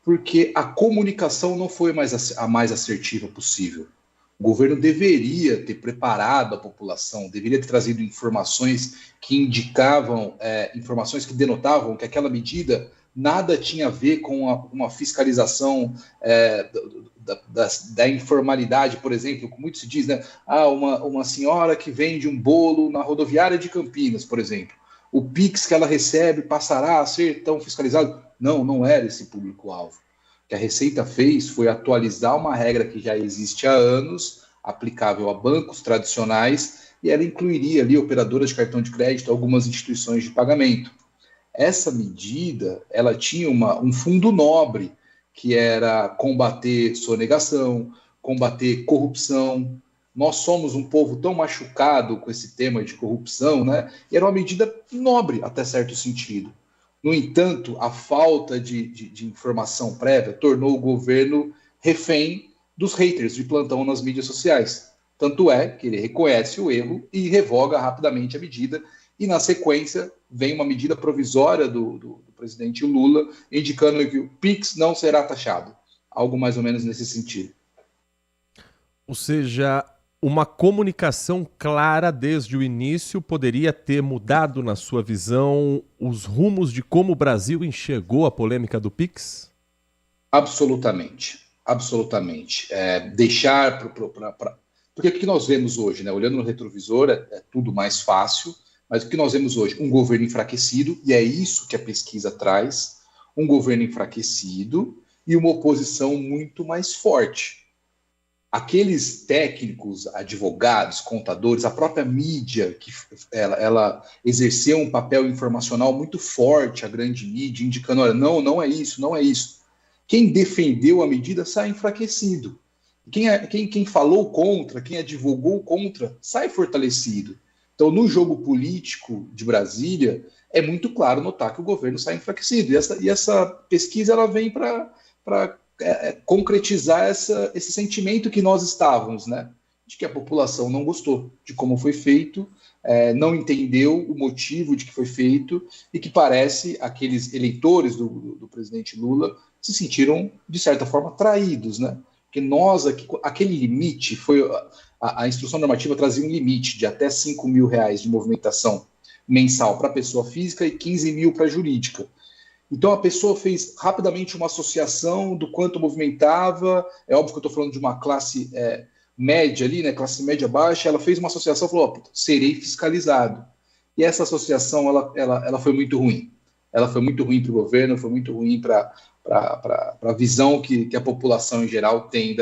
porque a comunicação não foi a mais assertiva possível. O governo deveria ter preparado a população, deveria ter trazido informações que indicavam, informações que denotavam que aquela medida nada tinha a ver com uma fiscalização da informalidade, por exemplo, como muito se diz, né? Uma senhora que vende um bolo na rodoviária de Campinas, por exemplo. O Pix que ela recebe passará a ser tão fiscalizado? Não era esse público-alvo. O que a Receita fez foi atualizar uma regra que já existe há anos, aplicável a bancos tradicionais, e ela incluiria ali operadoras de cartão de crédito, algumas instituições de pagamento. Essa medida, ela tinha um fundo nobre, que era combater sonegação, combater corrupção. Nós somos um povo tão machucado com esse tema de corrupção, né? E era uma medida nobre, até certo sentido. No entanto, a falta de informação prévia tornou o governo refém dos haters de plantão nas mídias sociais. Tanto é que ele reconhece o erro e revoga rapidamente a medida, e na sequência vem uma medida provisória do presidente Lula indicando que o Pix não será taxado. Algo mais ou menos nesse sentido. Ou seja, uma comunicação clara desde o início poderia ter mudado, na sua visão, os rumos de como o Brasil enxergou a polêmica do Pix? Absolutamente. Absolutamente. Porque o que nós vemos hoje, né? Olhando no retrovisor, é tudo mais fácil. Mas o que nós vemos hoje? Um governo enfraquecido, e é isso que a pesquisa traz, um governo enfraquecido e uma oposição muito mais forte. Aqueles técnicos, advogados, contadores, a própria mídia, que ela exerceu um papel informacional muito forte, a grande mídia, indicando, olha, não é isso, não é isso. Quem defendeu a medida sai enfraquecido. Quem falou contra, quem advogou contra, sai fortalecido. Então, no jogo político de Brasília, é muito claro notar que o governo sai enfraquecido. E essa pesquisa ela vem para concretizar esse sentimento que nós estávamos, né? De que a população não gostou de como foi feito, não entendeu o motivo de que foi feito, e que parece aqueles eleitores do presidente Lula se sentiram, de certa forma, traídos, né? Porque nós, aquele limite foi... A instrução normativa trazia um limite de até R$5 mil de movimentação mensal para a pessoa física e 15 mil para a jurídica. Então a pessoa fez rapidamente uma associação do quanto movimentava, é óbvio que eu estou falando de uma classe média ali, né, classe média baixa, ela fez uma associação e falou, serei fiscalizado. E essa associação, ela foi muito ruim. Ela foi muito ruim para o governo, foi muito ruim para a visão que a população em geral tem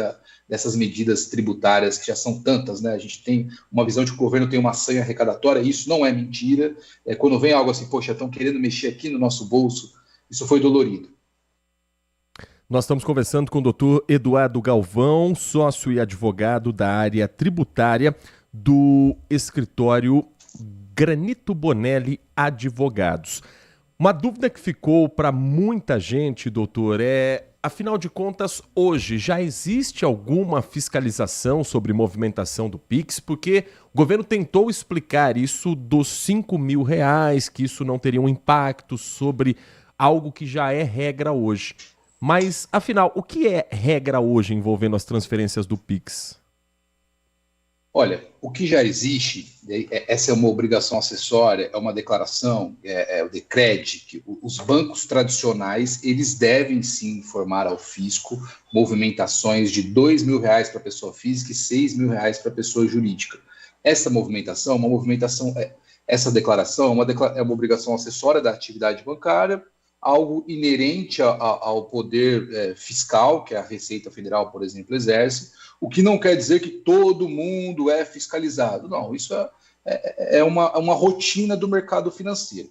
dessas medidas tributárias, que já são tantas, né? A gente tem uma visão de que o governo tem uma sanha arrecadatória, e isso não é mentira. Quando vem algo assim, poxa, estão querendo mexer aqui no nosso bolso, isso foi dolorido. Nós estamos conversando com o doutor Eduardo Galvão, sócio e advogado da área tributária do escritório Granito Bonelli Advogados. Uma dúvida que ficou para muita gente, doutor, afinal de contas, hoje já existe alguma fiscalização sobre movimentação do Pix? Porque o governo tentou explicar isso dos R$5.000, que isso não teria um impacto sobre algo que já é regra hoje. Mas, afinal, o que é regra hoje envolvendo as transferências do Pix? Olha, o que já existe, essa é uma obrigação acessória, é uma declaração, é o DECRED, que os bancos tradicionais, eles devem sim informar ao fisco movimentações de R$2.000 para pessoa física e R$6.000 para pessoa jurídica. Essa movimentação, essa declaração é uma obrigação acessória da atividade bancária, algo inerente ao poder fiscal, que a Receita Federal, por exemplo, exerce, o que não quer dizer que todo mundo é fiscalizado. Não, isso é uma rotina do mercado financeiro.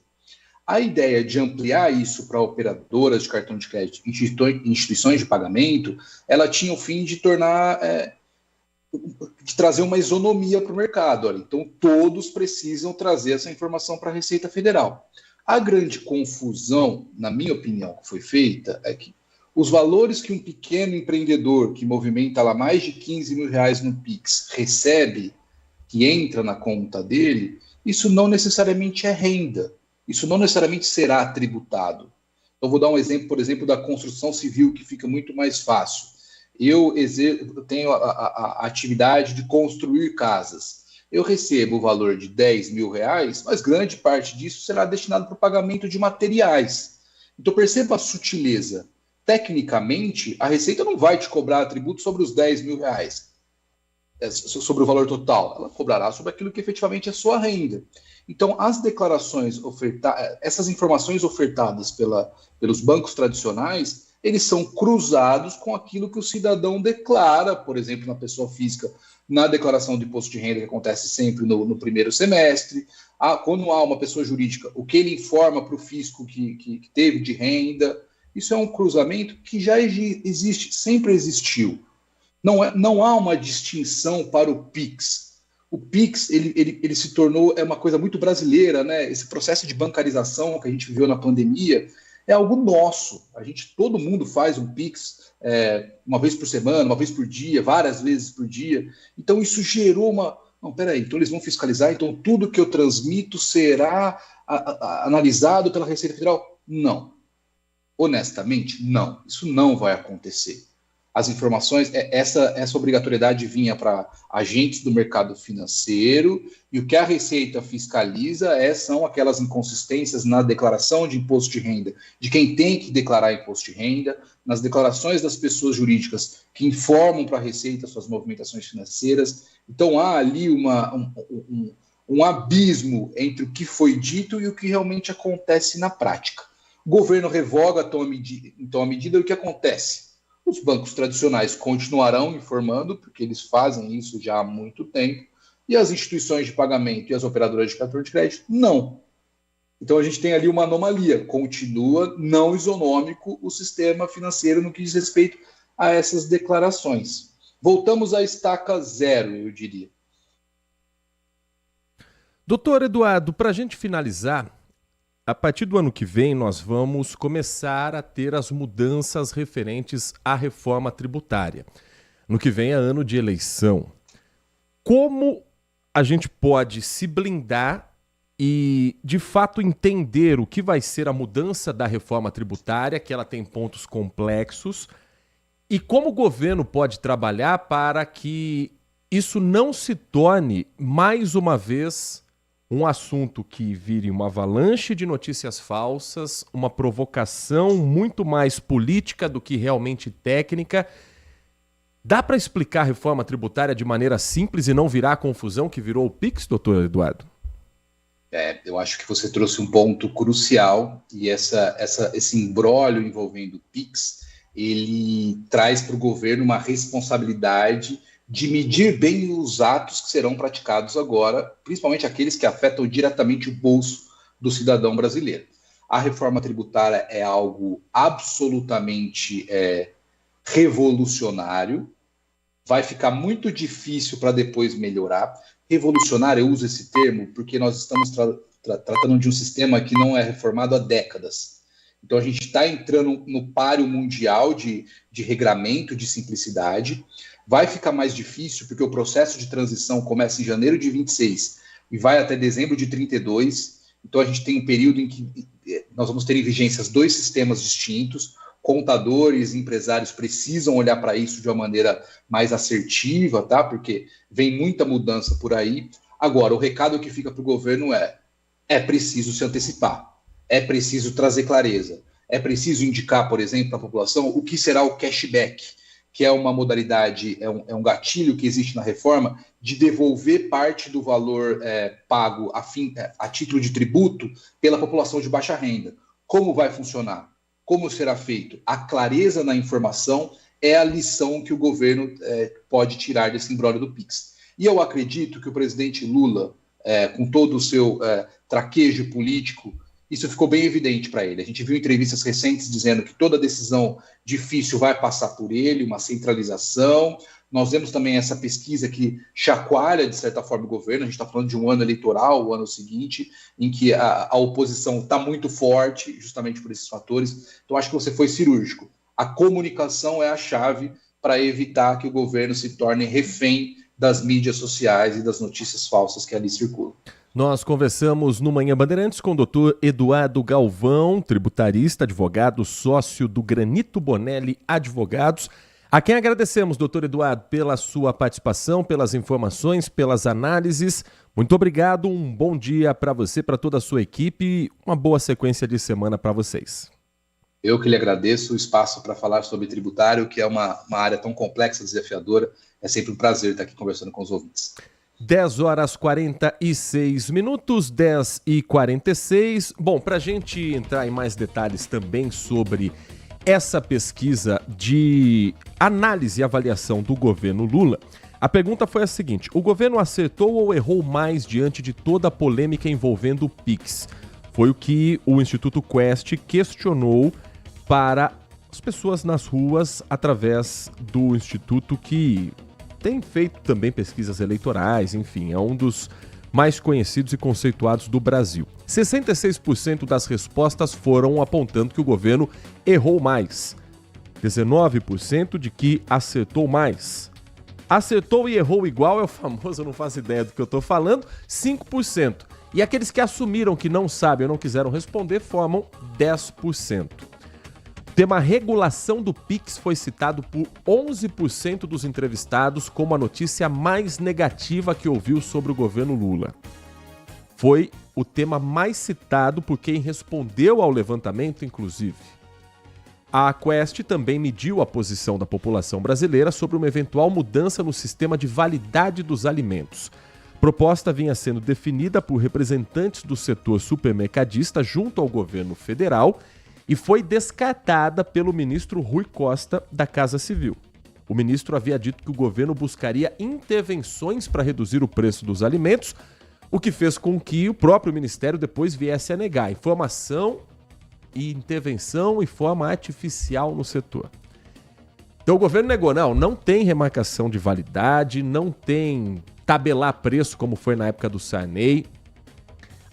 A ideia de ampliar isso para operadoras de cartão de crédito, instituições de pagamento, ela tinha o fim de tornar, de trazer uma isonomia para o mercado. Olha, então, todos precisam trazer essa informação para a Receita Federal. A grande confusão, na minha opinião, que foi feita é que os valores que um pequeno empreendedor que movimenta lá mais de R$15.000 no Pix recebe, que entra na conta dele, isso não necessariamente é renda. Isso não necessariamente será tributado. Então, vou dar um exemplo, por exemplo, da construção civil, que fica muito mais fácil. Eu tenho a atividade de construir casas. Eu recebo o valor de R$10.000, mas grande parte disso será destinado para o pagamento de materiais. Então, perceba a sutileza. Tecnicamente, a Receita não vai te cobrar tributo sobre os R$10.000, sobre o valor total. Ela cobrará sobre aquilo que efetivamente é sua renda. Então, as declarações essas informações ofertadas pelos bancos tradicionais, eles são cruzados com aquilo que o cidadão declara, por exemplo, na pessoa física, na declaração de imposto de renda, que acontece sempre no primeiro semestre. Quando há uma pessoa jurídica, o que ele informa para o fisco que teve de renda. Isso é um cruzamento que já existe, sempre existiu. Não há uma distinção para o PIX. O PIX ele se tornou uma coisa muito brasileira, né? Esse processo de bancarização que a gente viveu na pandemia é algo nosso. Todo mundo faz um PIX uma vez por semana, uma vez por dia, várias vezes por dia. Então isso gerou Não, peraí, então eles vão fiscalizar, então tudo que eu transmito será analisado pela Receita Federal? Não. Honestamente, não. Isso não vai acontecer. As informações, essa obrigatoriedade vinha para agentes do mercado financeiro, e o que a Receita fiscaliza são aquelas inconsistências na declaração de imposto de renda, de quem tem que declarar imposto de renda, nas declarações das pessoas jurídicas que informam para a Receita suas movimentações financeiras. Então há ali um abismo entre o que foi dito e o que realmente acontece na prática. O governo revoga, então, a medida do que acontece. Os bancos tradicionais continuarão informando, porque eles fazem isso já há muito tempo, e as instituições de pagamento e as operadoras de cartão de crédito, não. Então a gente tem ali uma anomalia, continua não isonômico o sistema financeiro no que diz respeito a essas declarações. Voltamos à estaca zero, eu diria. Doutor Eduardo, para a gente finalizar, a partir do ano que vem, nós vamos começar a ter as mudanças referentes à reforma tributária. No que vem é ano de eleição. Como a gente pode se blindar e, de fato, entender o que vai ser a mudança da reforma tributária, que ela tem pontos complexos, e como o governo pode trabalhar para que isso não se torne, mais uma vez, um assunto que vire uma avalanche de notícias falsas, uma provocação muito mais política do que realmente técnica. Dá para explicar a reforma tributária de maneira simples e não virar a confusão que virou o PIX, doutor Eduardo? Eu acho que você trouxe um ponto crucial e esse imbróglio envolvendo o PIX, ele traz para o governo uma responsabilidade de medir bem os atos que serão praticados agora, principalmente aqueles que afetam diretamente o bolso do cidadão brasileiro. A reforma tributária é algo absolutamente revolucionário, vai ficar muito difícil para depois melhorar. Revolucionário, eu uso esse termo porque nós estamos tratando de um sistema que não é reformado há décadas. Então a gente está entrando no páreo mundial de regramento, de simplicidade. Vai ficar mais difícil porque o processo de transição começa em janeiro de 26 e vai até dezembro de 32. Então a gente tem um período em que nós vamos ter em vigência 2 sistemas distintos. Contadores, empresários precisam olhar para isso de uma maneira mais assertiva, tá? Porque vem muita mudança por aí. Agora, o recado que fica para o governo é preciso se antecipar, é preciso trazer clareza, é preciso indicar, por exemplo, para a população o que será o cashback, que é uma modalidade, é um gatilho que existe na reforma de devolver parte do valor pago a título de tributo pela população de baixa renda. Como vai funcionar? Como será feito? A clareza na informação é a lição que o governo pode tirar desse imbróglio do PIX. E eu acredito que o presidente Lula, com todo o seu traquejo político, isso ficou bem evidente para ele. A gente viu entrevistas recentes dizendo que toda decisão difícil vai passar por ele, uma centralização. Nós vemos também essa pesquisa que chacoalha, de certa forma, o governo. A gente está falando de um ano eleitoral, o ano seguinte, em que a oposição está muito forte, justamente por esses fatores. Então, acho que você foi cirúrgico. A comunicação é a chave para evitar que o governo se torne refém das mídias sociais e das notícias falsas que ali circulam. Nós conversamos no Manhã Bandeirantes com o doutor Eduardo Galvão, tributarista, advogado, sócio do Granito Bonelli Advogados. A quem agradecemos, doutor Eduardo, pela sua participação, pelas informações, pelas análises. Muito obrigado, um bom dia para você, para toda a sua equipe e uma boa sequência de semana para vocês. Eu que lhe agradeço o espaço para falar sobre tributário, que é uma área tão complexa, desafiadora. É sempre um prazer estar aqui conversando com os ouvintes. 10h46, 10h46. Bom, para a gente entrar em mais detalhes também sobre essa pesquisa de análise e avaliação do governo Lula, a pergunta foi a seguinte: o governo acertou ou errou mais diante de toda a polêmica envolvendo o PIX? Foi o que o Instituto Quest questionou para as pessoas nas ruas através do Instituto, que tem feito também pesquisas eleitorais, enfim, é um dos mais conhecidos e conceituados do Brasil. 66% das respostas foram apontando que o governo errou mais. 19% de que acertou mais. Acertou e errou igual é o famoso, eu não faço ideia do que eu estou falando, 5%. E aqueles que assumiram que não sabem ou não quiseram responder formam 10%. O tema regulação do PIX foi citado por 11% dos entrevistados como a notícia mais negativa que ouviu sobre o governo Lula. Foi o tema mais citado por quem respondeu ao levantamento, inclusive. A Quest também mediu a posição da população brasileira sobre uma eventual mudança no sistema de validade dos alimentos. A proposta vinha sendo definida por representantes do setor supermercadista junto ao governo federal e foi descartada pelo ministro Rui Costa, da Casa Civil. O ministro havia dito que o governo buscaria intervenções para reduzir o preço dos alimentos, o que fez com que o próprio ministério depois viesse a negar informação e intervenção e forma artificial no setor. Então o governo negou, não tem remarcação de validade, não tem tabelar preço como foi na época do Sarney.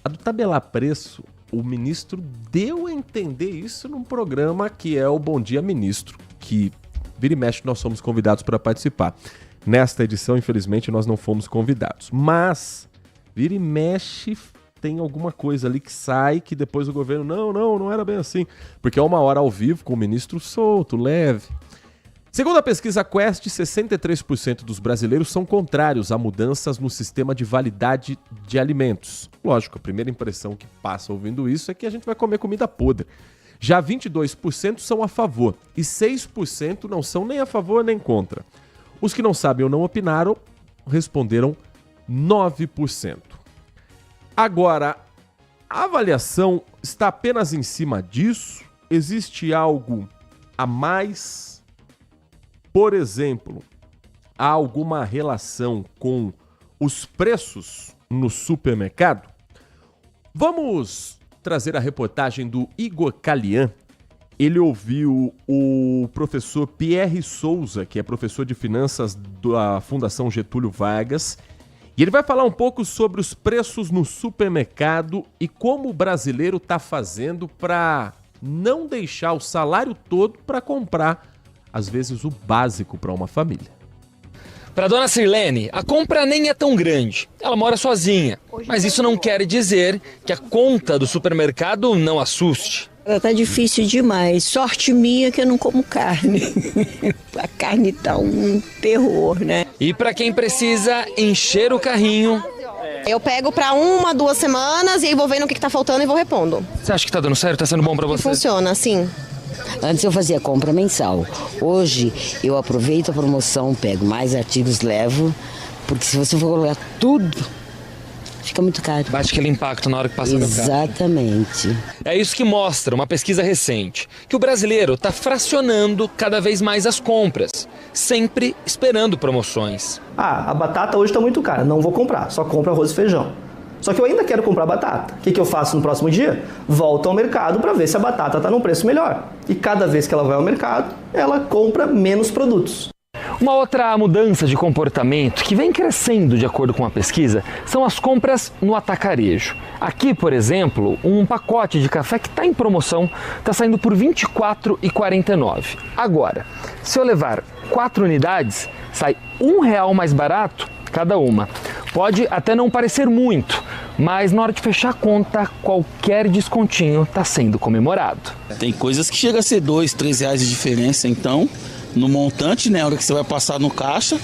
A do tabelar preço, o ministro deu a entender isso num programa que é o Bom Dia Ministro, que vira e mexe nós somos convidados para participar. Nesta edição, infelizmente, nós não fomos convidados. Mas, vira e mexe, tem alguma coisa ali que sai que depois o governo, não era bem assim. Porque é uma hora ao vivo com o ministro solto, leve. Segundo a pesquisa Quest, 63% dos brasileiros são contrários a mudanças no sistema de validade de alimentos. Lógico, a primeira impressão que passa ouvindo isso é que a gente vai comer comida podre. Já 22% são a favor e 6% não são nem a favor nem contra. Os que não sabem ou não opinaram responderam 9%. Agora, a avaliação está apenas em cima disso? Existe algo a mais? Por exemplo, há alguma relação com os preços no supermercado? Vamos trazer a reportagem do Igor Calian. Ele ouviu o professor Pierre Souza, que é professor de finanças da Fundação Getúlio Vargas, e ele vai falar um pouco sobre os preços no supermercado e como o brasileiro está fazendo para não deixar o salário todo para comprar, às vezes, o básico para uma família. Para dona Sirlene, a compra nem é tão grande. Ela mora sozinha. Mas isso não quer dizer que a conta do supermercado não assuste. Tá difícil demais. Sorte minha que eu não como carne. A carne tá um terror, né? E para quem precisa encher o carrinho... Eu pego para 1, 2 semanas e aí vou vendo o que tá faltando e vou repondo. Você acha que tá dando certo? Tá sendo bom para você? Funciona, sim. Antes eu fazia compra mensal. Hoje eu aproveito a promoção, pego mais artigos, levo, porque se você for colocar tudo, fica muito caro. Bate aquele impacto na hora que passa no carro. Exatamente. É isso que mostra uma pesquisa recente, que o brasileiro está fracionando cada vez mais as compras, sempre esperando promoções. A batata hoje está muito cara, não vou comprar, só compro arroz e feijão. Só que eu ainda quero comprar batata. O que eu faço no próximo dia? Volto ao mercado para ver se a batata está num preço melhor. E cada vez que ela vai ao mercado, ela compra menos produtos. Uma outra mudança de comportamento que vem crescendo de acordo com a pesquisa são as compras no atacarejo. Aqui, por exemplo, um pacote de café que está em promoção está saindo por R$ 24,49. Agora, se eu levar 4 unidades, sai R$1 mais barato cada uma. Pode até não parecer muito, mas na hora de fechar a conta, qualquer descontinho está sendo comemorado. Tem coisas que chegam a ser R$2, R$3 de diferença, então, no montante, né, a hora que você vai passar no caixa,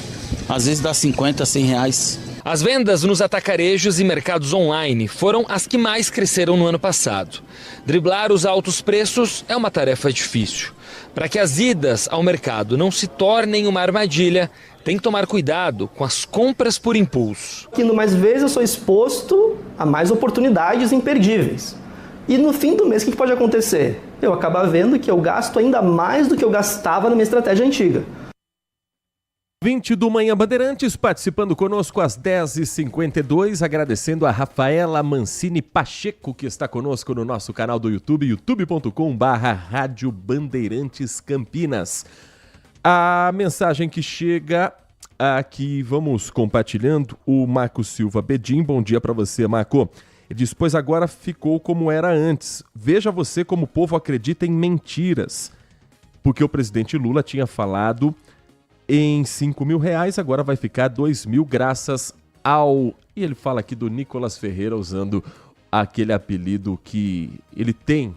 às vezes dá R$50, R$100. As vendas nos atacarejos e mercados online foram as que mais cresceram no ano passado. Driblar os altos preços é uma tarefa difícil. Para que as idas ao mercado não se tornem uma armadilha, tem que tomar cuidado com as compras por impulso. Que mais vezes eu sou exposto a mais oportunidades imperdíveis. E no fim do mês, o que pode acontecer? Eu acabar vendo que eu gasto ainda mais do que eu gastava na minha estratégia antiga. 20 do Manhã Bandeirantes, participando conosco às 10h52, agradecendo a Rafaela Mancini Pacheco, que está conosco no nosso canal do YouTube, youtube.com/Rádio Bandeirantes Campinas. A mensagem que chega aqui, vamos compartilhando, o Marco Silva Bedim. Bom dia para você, Marco. Ele diz, pois agora ficou como era antes. Veja você como o povo acredita em mentiras. Porque o presidente Lula tinha falado em R$5.000, agora vai ficar R$2.000 graças ao... E ele fala aqui do Nicolas Ferreira, usando aquele apelido que ele tem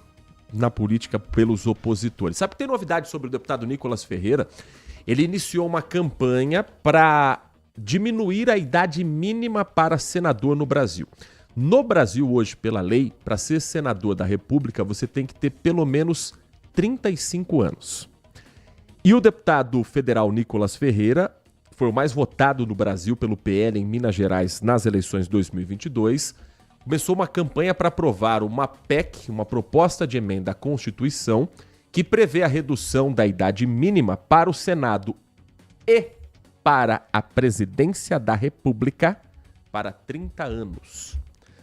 na política pelos opositores. Sabe que tem novidade sobre o deputado Nicolas Ferreira? Ele iniciou uma campanha para diminuir a idade mínima para senador no Brasil. No Brasil hoje, pela lei, para ser senador da República, você tem que ter pelo menos 35 anos. E o deputado federal Nicolas Ferreira foi o mais votado no Brasil pelo PL em Minas Gerais nas eleições de 2022. Começou uma campanha para aprovar uma PEC, uma proposta de emenda à Constituição, que prevê a redução da idade mínima para o Senado e para a presidência da República para 30 anos.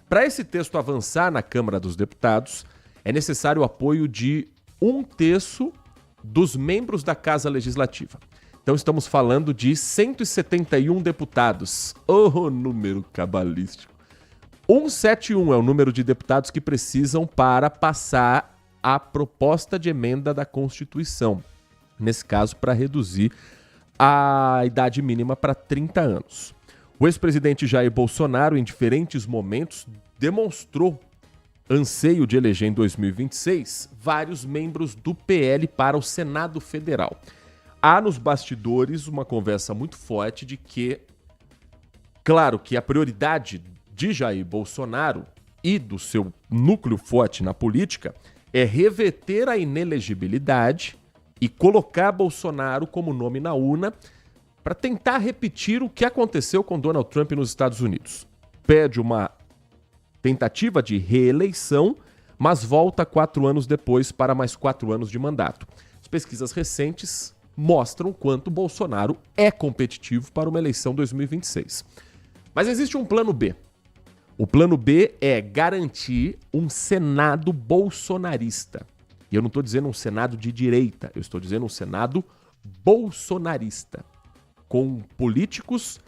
Para esse texto avançar na Câmara dos Deputados, é necessário o apoio de 1/3 dos membros da Casa Legislativa. Então estamos falando de 171 deputados. Oh, número cabalístico. 171 é o número de deputados que precisam para passar a proposta de emenda da Constituição. Nesse caso, para reduzir a idade mínima para 30 anos. O ex-presidente Jair Bolsonaro, em diferentes momentos, demonstrou anseio de eleger em 2026 vários membros do PL para o Senado Federal. há nos bastidores uma conversa muito forte de que, claro que a prioridade de Jair Bolsonaro e do seu núcleo forte na política é reverter a inelegibilidade e colocar Bolsonaro como nome na urna para tentar repetir o que aconteceu com Donald Trump nos Estados Unidos. Pede uma tentativa de reeleição, mas volta 4 anos depois para mais 4 anos de mandato. As pesquisas recentes mostram quanto Bolsonaro é competitivo para uma eleição 2026. Mas existe um plano B. O plano B é garantir um Senado bolsonarista. E eu não estou dizendo um Senado de direita, eu estou dizendo um Senado bolsonarista, com políticos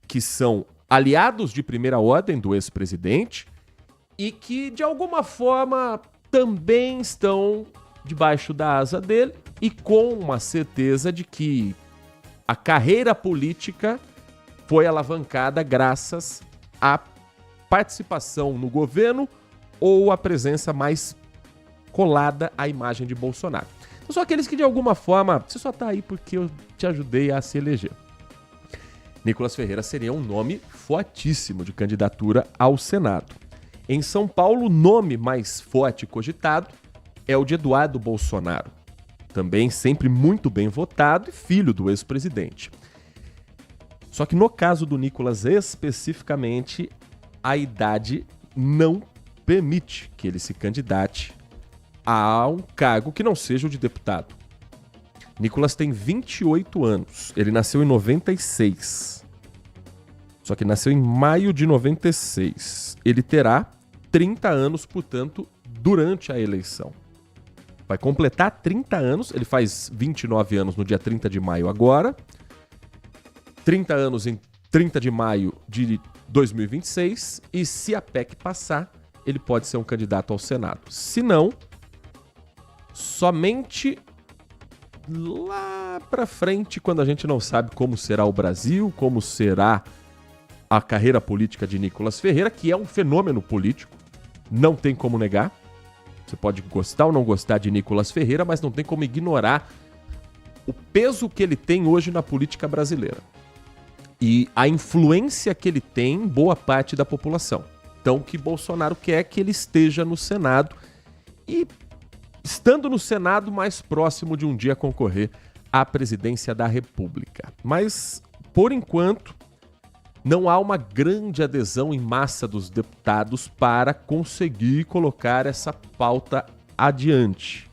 que são aliados de primeira ordem do ex-presidente e que, de alguma forma, também estão debaixo da asa dele e com uma certeza de que a carreira política foi alavancada graças à participação no governo ou à presença mais colada à imagem de Bolsonaro. Então, são aqueles que, de alguma forma, você só está aí porque eu te ajudei a se eleger. Nicolas Ferreira seria um nome fortíssimo de candidatura ao Senado. Em São Paulo, o nome mais forte cogitado é o de Eduardo Bolsonaro, também sempre muito bem votado e filho do ex-presidente. Só que no caso do Nicolas especificamente, a idade não permite que ele se candidate a um cargo que não seja o de deputado. Nicolas tem 28 anos, ele nasceu em 96. Só que nasceu em maio de 96. Ele terá 30 anos, portanto, durante a eleição. Vai completar 30 anos, ele faz 29 anos no dia 30 de maio agora. 30 anos em 30 de maio de 2026. E se a PEC passar, ele pode ser um candidato ao Senado. Se não, somente lá pra frente, quando a gente não sabe como será o Brasil, como será a carreira política de Nicolas Ferreira, que é um fenômeno político, não tem como negar. Você pode gostar ou não gostar de Nicolas Ferreira, mas não tem como ignorar o peso que ele tem hoje na política brasileira e a influência que ele tem em boa parte da população. Então, o que Bolsonaro quer é que ele esteja no Senado e, estando no Senado, mais próximo de um dia concorrer à presidência da República. Mas, por enquanto, não há uma grande adesão em massa dos deputados para conseguir colocar essa pauta adiante.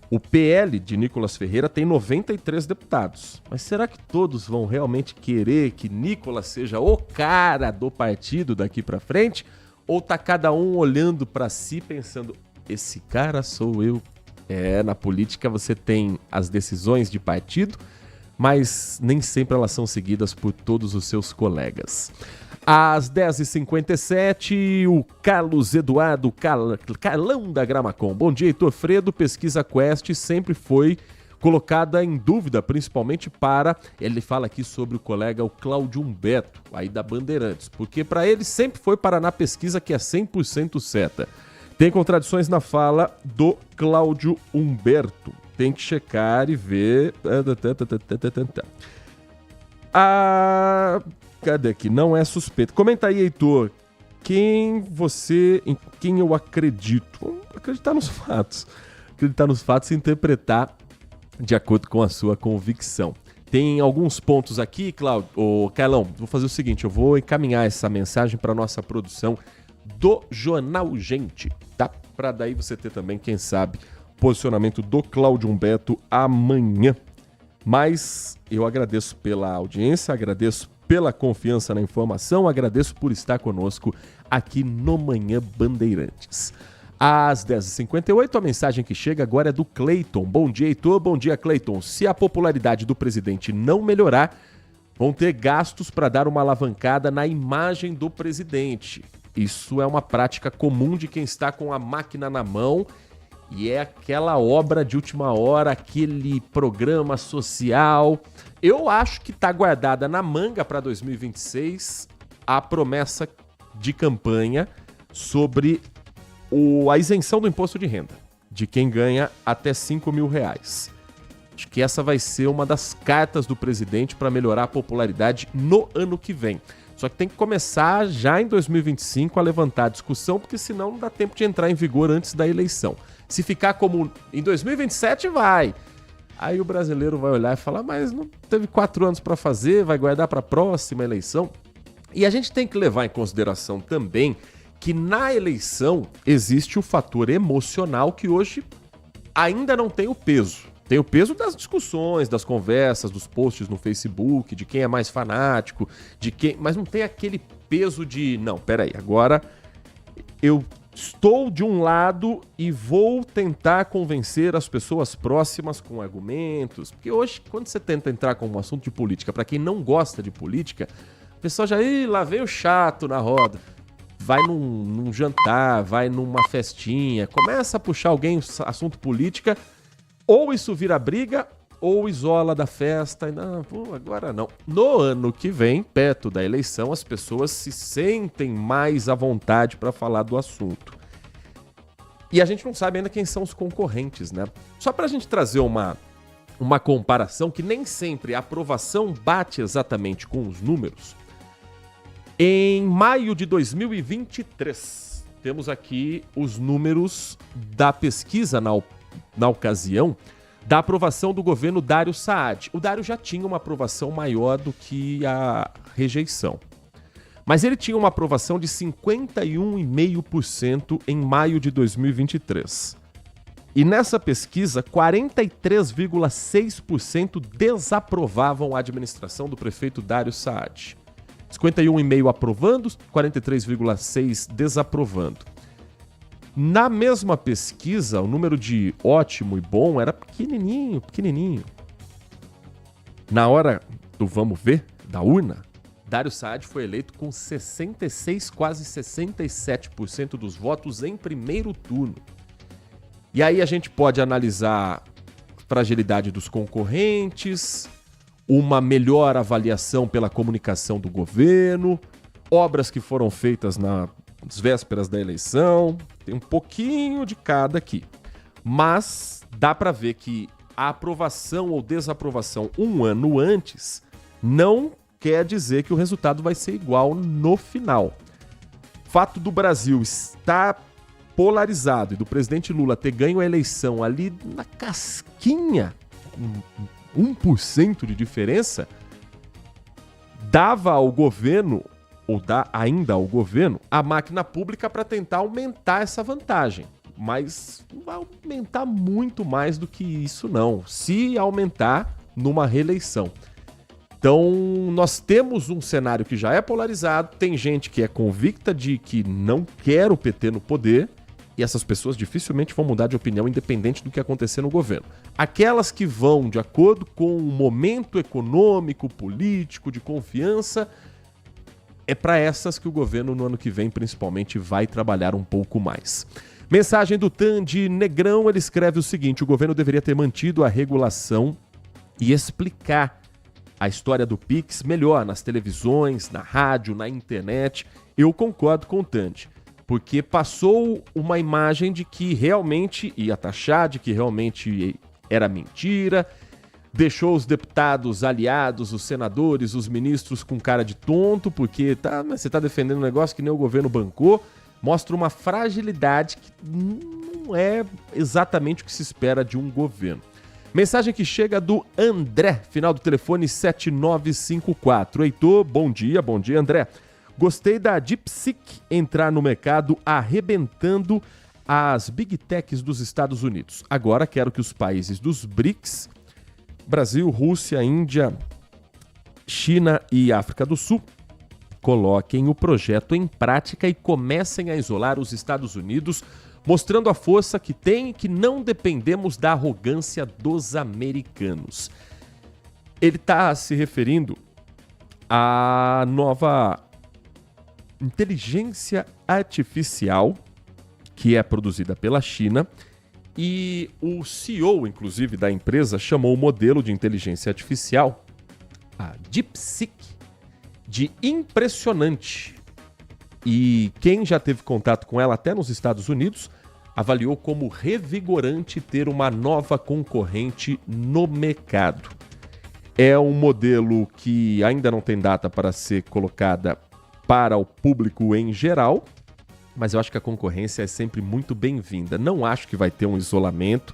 O PL de Nicolas Ferreira tem 93 deputados. Mas será que todos vão realmente querer que Nicolas seja o cara do partido daqui para frente? Ou tá cada um olhando para si pensando, esse cara sou eu? Na política você tem as decisões de partido, mas nem sempre elas são seguidas por todos os seus colegas. Às 10h57, o Carlos Eduardo Carlão da Gramacom. Bom dia, Heitor Fredo. Pesquisa Quest sempre foi colocada em dúvida, principalmente para... Ele fala aqui sobre o colega, o Cláudio Humberto, aí da Bandeirantes, porque para ele sempre foi Paraná Pesquisa que é 100% certa. Tem contradições na fala do Cláudio Humberto. Tem que checar e ver... Cadê aqui? Não é suspeito. Comenta aí, Heitor. Em quem eu acredito? Vamos acreditar nos fatos. Acreditar nos fatos e interpretar de acordo com a sua convicção. Tem alguns pontos aqui, Carlão. Vou fazer o seguinte, eu vou encaminhar essa mensagem para nossa produção do Jornal Gente, tá? Para daí você ter também, quem sabe, posicionamento do Cláudio Humberto amanhã. Mas eu agradeço pela audiência, agradeço pela confiança na informação, agradeço por estar conosco aqui no Manhã Bandeirantes. Às 10h58, a mensagem que chega agora é do Cleiton. Bom dia, Heitor. Bom dia, Cleiton. Se a popularidade do presidente não melhorar, vão ter gastos para dar uma alavancada na imagem do presidente. Isso é uma prática comum de quem está com a máquina na mão e é aquela obra de última hora, aquele programa social. Eu acho que está guardada na manga para 2026 a promessa de campanha sobre a isenção do imposto de renda de quem ganha até R$5.000. Acho que essa vai ser uma das cartas do presidente para melhorar a popularidade no ano que vem. Só que tem que começar já em 2025 a levantar a discussão, porque senão não dá tempo de entrar em vigor antes da eleição. Se ficar como em 2027, vai. Aí o brasileiro vai olhar e falar, mas não teve 4 anos para fazer, vai guardar para a próxima eleição. E a gente tem que levar em consideração também que na eleição existe o fator emocional que hoje ainda não tem o peso. Tem o peso das discussões, das conversas, dos posts no Facebook, de quem é mais fanático, mas não tem aquele peso de, não, peraí, agora eu estou de um lado e vou tentar convencer as pessoas próximas com argumentos. Porque hoje, quando você tenta entrar com um assunto de política, para quem não gosta de política, o pessoal já, lá vem o chato na roda. Vai num jantar, vai numa festinha, começa a puxar alguém assunto política, ou isso vira briga, ou isola da festa. E não, agora não. No ano que vem, perto da eleição, as pessoas se sentem mais à vontade para falar do assunto. E a gente não sabe ainda quem são os concorrentes, né? Só para a gente trazer uma comparação, que nem sempre a aprovação bate exatamente com os números. Em maio de 2023, temos aqui os números da pesquisa na ocasião da aprovação do governo Dário Saad. O Dário já tinha uma aprovação maior do que a rejeição. Mas ele tinha uma aprovação de 51,5% em maio de 2023. E nessa pesquisa, 43,6% desaprovavam a administração do prefeito Dário Saad. 51,5% aprovando, 43,6% desaprovando. Na mesma pesquisa, o número de ótimo e bom era pequenininho. Na hora do vamos ver, da urna, Dário Saad foi eleito com 66%, quase 67% dos votos em primeiro turno. E aí a gente pode analisar a fragilidade dos concorrentes, uma melhor avaliação pela comunicação do governo, obras que foram feitas nas vésperas da eleição, tem um pouquinho de cada aqui. Mas dá para ver que a aprovação ou desaprovação um ano antes não quer dizer que o resultado vai ser igual no final. O fato do Brasil estar polarizado e do presidente Lula ter ganho a eleição ali na casquinha, 1% de diferença, dava ao governo, ou dá ainda ao governo, a máquina pública para tentar aumentar essa vantagem. Mas não vai aumentar muito mais do que isso, não. Se aumentar numa reeleição. Então, nós temos um cenário que já é polarizado, tem gente que é convicta de que não quer o PT no poder, e essas pessoas dificilmente vão mudar de opinião independente do que acontecer no governo. Aquelas que vão de acordo com o momento econômico, político, de confiança, é para essas que o governo no ano que vem principalmente vai trabalhar um pouco mais. Mensagem do Tandy Negrão, ele escreve o seguinte: o governo deveria ter mantido a regulação e explicar a história do Pix melhor nas televisões, na rádio, na internet. Eu concordo com o Tandy, porque passou uma imagem de que realmente ia taxar, de que realmente era mentira, deixou os deputados aliados, os senadores, os ministros com cara de tonto, porque você está defendendo um negócio que nem o governo bancou, mostra uma fragilidade que não é exatamente o que se espera de um governo. Mensagem que chega do André, final do telefone 7954. Heitor, bom dia André. Gostei da DeepSeek entrar no mercado arrebentando as Big Techs dos Estados Unidos. Agora quero que os países dos BRICS, Brasil, Rússia, Índia, China e África do Sul, coloquem o projeto em prática e comecem a isolar os Estados Unidos, mostrando a força que tem e que não dependemos da arrogância dos americanos. Ele está se referindo à nova inteligência artificial que é produzida pela China, e o CEO, inclusive, da empresa chamou o modelo de inteligência artificial, a DeepSeek, de impressionante. E quem já teve contato com ela até nos Estados Unidos avaliou como revigorante ter uma nova concorrente no mercado. É um modelo que ainda não tem data para ser colocada para o público em geral, mas eu acho que a concorrência é sempre muito bem-vinda. Não acho que vai ter um isolamento,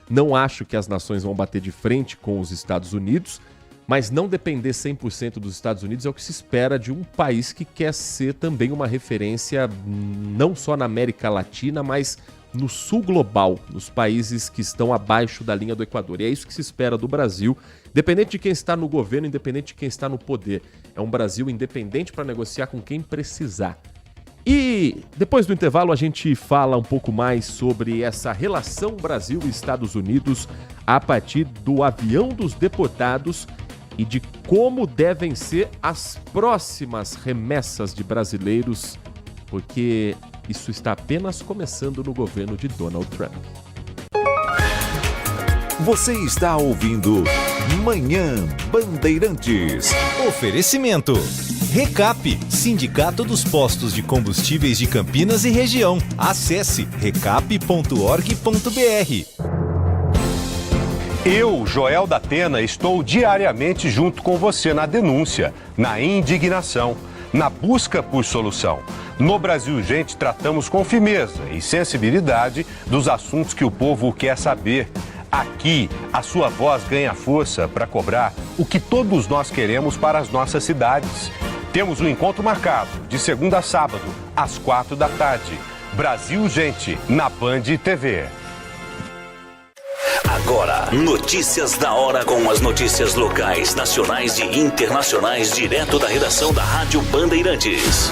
não acho que as nações vão bater de frente com os Estados Unidos, mas não depender 100% dos Estados Unidos é o que se espera de um país que quer ser também uma referência não só na América Latina, mas no sul global, nos países que estão abaixo da linha do Equador. E é isso que se espera do Brasil, independente de quem está no governo, independente de quem está no poder. É um Brasil independente para negociar com quem precisar. E depois do intervalo a gente fala um pouco mais sobre essa relação Brasil e Estados Unidos a partir do avião dos deportados e de como devem ser as próximas remessas de brasileiros, porque isso está apenas começando no governo de Donald Trump. Você está ouvindo Manhã Bandeirantes. Oferecimento. Recap, Sindicato dos Postos de Combustíveis de Campinas e Região. Acesse recap.org.br. Eu, Joel da Atena, estou diariamente junto com você na denúncia, na indignação, na busca por solução. No Brasil Gente, tratamos com firmeza e sensibilidade dos assuntos que o povo quer saber. Aqui, a sua voz ganha força para cobrar o que todos nós queremos para as nossas cidades. Temos um encontro marcado, de segunda a sábado, às 4 da tarde. Brasil Gente, na Band TV. Agora, notícias da hora com as notícias locais, nacionais e internacionais, direto da redação da Rádio Bandeirantes.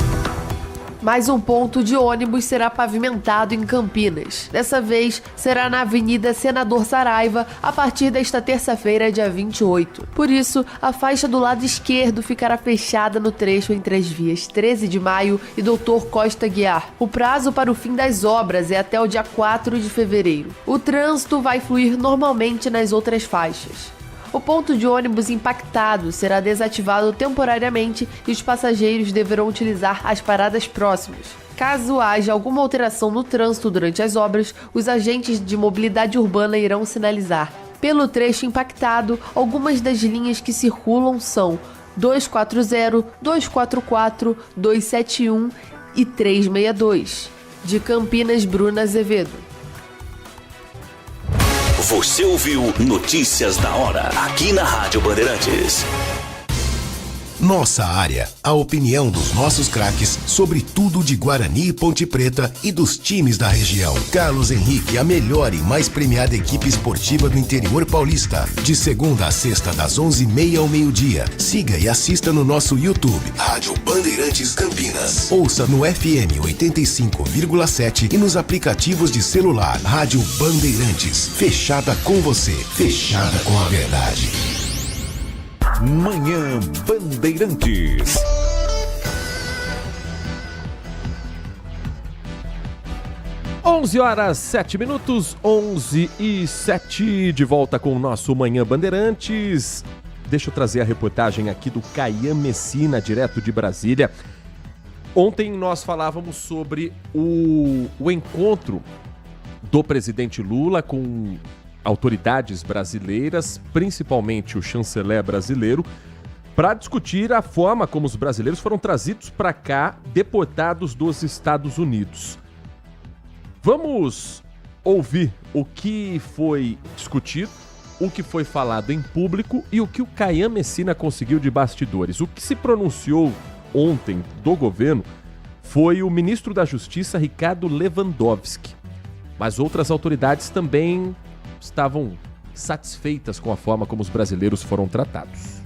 Mais um ponto de ônibus será pavimentado em Campinas. Dessa vez, será na Avenida Senador Saraiva, a partir desta terça-feira, dia 28. Por isso, a faixa do lado esquerdo ficará fechada no trecho entre as vias 13 de Maio e Doutor Costa Guiar. O prazo para o fim das obras é até o dia 4 de fevereiro. O trânsito vai fluir normalmente nas outras faixas. O ponto de ônibus impactado será desativado temporariamente e os passageiros deverão utilizar as paradas próximas. Caso haja alguma alteração no trânsito durante as obras, os agentes de mobilidade urbana irão sinalizar. Pelo trecho impactado, algumas das linhas que circulam são 240, 244, 271 e 362. De Campinas, Bruna Azevedo. Você ouviu Notícias da Hora, aqui na Rádio Bandeirantes. Nossa área, a opinião dos nossos craques sobre tudo de Guarani e Ponte Preta e dos times da região. Carlos Henrique, a melhor e mais premiada equipe esportiva do interior paulista. De segunda a sexta, das 11h30 ao meio-dia. Siga e assista no nosso YouTube, Rádio Bandeirantes Campinas. Ouça no FM 85,7 e nos aplicativos de celular. Rádio Bandeirantes, fechada com você, fechada com a verdade. Manhã Bandeirantes. Onze horas 7 minutos, 11h07, de volta com o nosso Manhã Bandeirantes. Deixa eu trazer a reportagem aqui do Caian Messina, direto de Brasília. Ontem nós falávamos sobre o encontro do presidente Lula com autoridades brasileiras, principalmente o chanceler brasileiro, para discutir a forma como os brasileiros foram trazidos para cá, deportados dos Estados Unidos. Vamos ouvir o que foi discutido, o que foi falado em público e o que o Caian Messina conseguiu de bastidores. O que se pronunciou ontem do governo foi o ministro da Justiça, Ricardo Lewandowski, mas outras autoridades também estavam satisfeitas com a forma como os brasileiros foram tratados.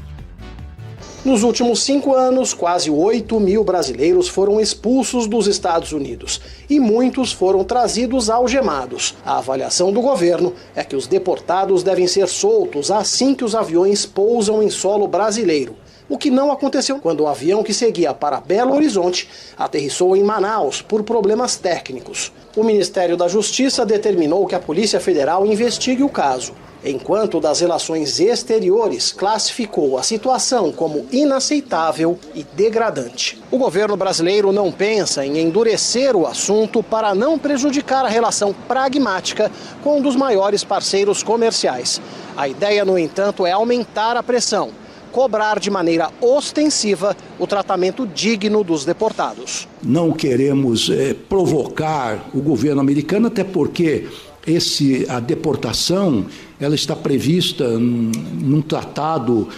Nos últimos 5 anos, quase 8 mil brasileiros foram expulsos dos Estados Unidos e muitos foram trazidos algemados. A avaliação do governo é que os deportados devem ser soltos assim que os aviões pousam em solo brasileiro. O que não aconteceu quando o avião que seguia para Belo Horizonte aterrissou em Manaus por problemas técnicos. O Ministério da Justiça determinou que a Polícia Federal investigue o caso. enquanto das Relações Exteriores classificou a situação como inaceitável e degradante. O governo brasileiro não pensa em endurecer o assunto para não prejudicar a relação pragmática com um dos maiores parceiros comerciais. A ideia, no entanto, é aumentar a pressão, cobrar de maneira ostensiva o tratamento digno dos deportados. Não queremos provocar o governo americano, até porque a deportação ela está prevista num tratado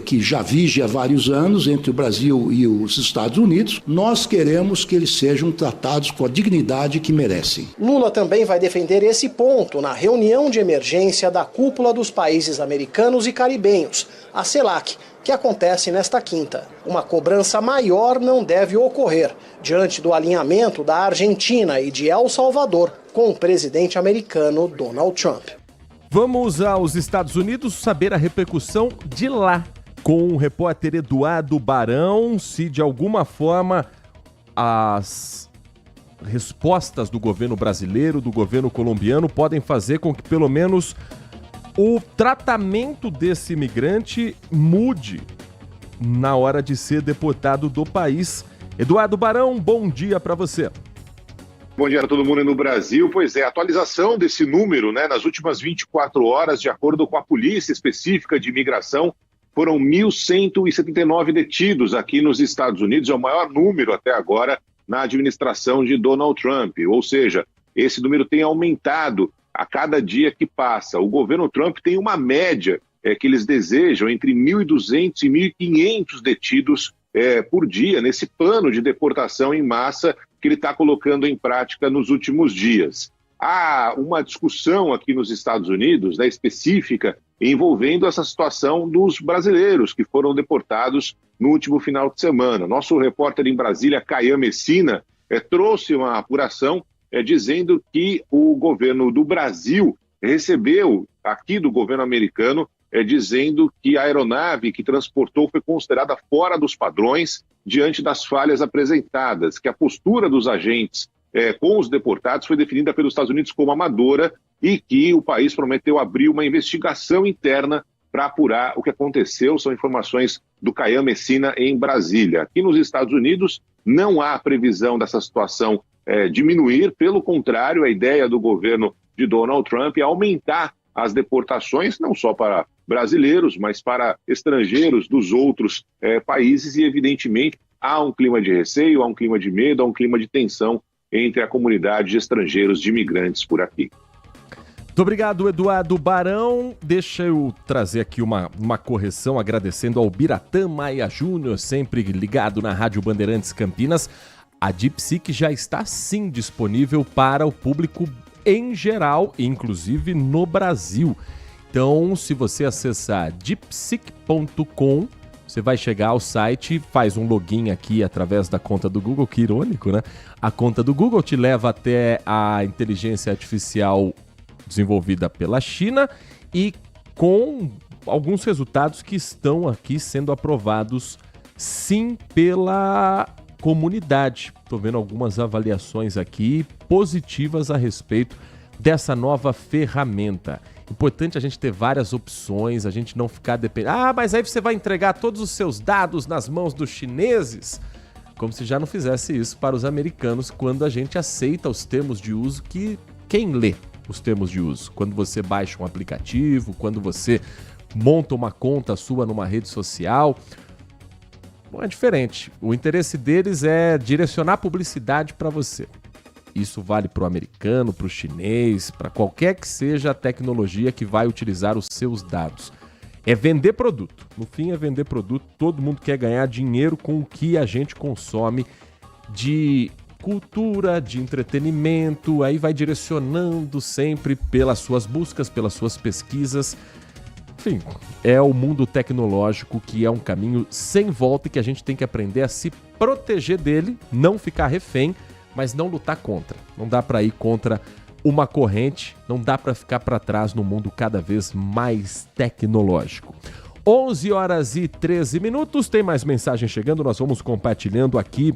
que já vige há vários anos entre o Brasil e os Estados Unidos. Nós queremos que eles sejam tratados com a dignidade que merecem. Lula também vai defender esse ponto na reunião de emergência da Cúpula dos Países Americanos e Caribenhos, a CELAC, que acontece nesta quinta. Uma cobrança maior não deve ocorrer diante do alinhamento da Argentina e de El Salvador com o presidente americano Donald Trump. Vamos aos Estados Unidos saber a repercussão de lá com o repórter Eduardo Barão, se de alguma forma as respostas do governo brasileiro, do governo colombiano podem fazer com que pelo menos o tratamento desse imigrante mude na hora de ser deportado do país. Eduardo Barão, bom dia para você. Bom dia a todo mundo no Brasil. Pois é, a atualização desse número, nas últimas 24 horas, de acordo com a Polícia Específica de Imigração, foram 1.179 detidos aqui nos Estados Unidos, é o maior número até agora na administração de Donald Trump. Ou seja, esse número tem aumentado a cada dia que passa. O governo Trump tem uma média que eles desejam entre 1.200 e 1.500 detidos por dia, nesse plano de deportação em massa que ele está colocando em prática nos últimos dias. Há uma discussão aqui nos Estados Unidos, específica, envolvendo essa situação dos brasileiros que foram deportados no último final de semana. Nosso repórter em Brasília, Caian Messina, trouxe uma apuração dizendo que o governo do Brasil recebeu aqui do governo americano dizendo que a aeronave que transportou foi considerada fora dos padrões diante das falhas apresentadas, que a postura dos agentes com os deportados foi definida pelos Estados Unidos como amadora e que o país prometeu abrir uma investigação interna para apurar o que aconteceu. São informações do Caian Messina em Brasília. Aqui nos Estados Unidos não há previsão dessa situação diminuir, pelo contrário, a ideia do governo de Donald Trump é aumentar as deportações, não só para brasileiros, mas para estrangeiros dos outros países, e evidentemente há um clima de receio, há um clima de medo, há um clima de tensão entre a comunidade de estrangeiros, de imigrantes por aqui. Muito obrigado, Eduardo Barão. Deixa eu trazer aqui uma correção, agradecendo ao Biratã Maia Júnior, sempre ligado na Rádio Bandeirantes Campinas. A DeepSeek já está sim disponível para o público em geral, inclusive no Brasil. Então, se você acessar deepseek.com, você vai chegar ao site, faz um login aqui através da conta do Google, que irônico, né? A conta do Google te leva até a inteligência artificial desenvolvida pela China e com alguns resultados que estão aqui sendo aprovados, sim, pela comunidade. Estou vendo algumas avaliações aqui positivas a respeito dessa nova ferramenta. Importante a gente ter várias opções, a gente não ficar dependendo. Ah, mas aí você vai entregar todos os seus dados nas mãos dos chineses? Como se já não fizesse isso para os americanos quando a gente aceita os termos de uso que quem lê os termos de uso? Quando você baixa um aplicativo, quando você monta uma conta sua numa rede social. Bom, é diferente. O interesse deles é direcionar publicidade para você. Isso vale para o americano, para o chinês, para qualquer que seja a tecnologia que vai utilizar os seus dados. É vender produto. No fim, é vender produto. Todo mundo quer ganhar dinheiro com o que a gente consome de cultura, de entretenimento. Aí vai direcionando sempre pelas suas buscas, pelas suas pesquisas. Enfim, é o mundo tecnológico que é um caminho sem volta e que a gente tem que aprender a se proteger dele, não ficar refém, mas não lutar contra. Não dá para ir contra uma corrente, não dá para ficar para trás no mundo cada vez mais tecnológico. 11 horas e 13 minutos, tem mais mensagem chegando, nós vamos compartilhando aqui.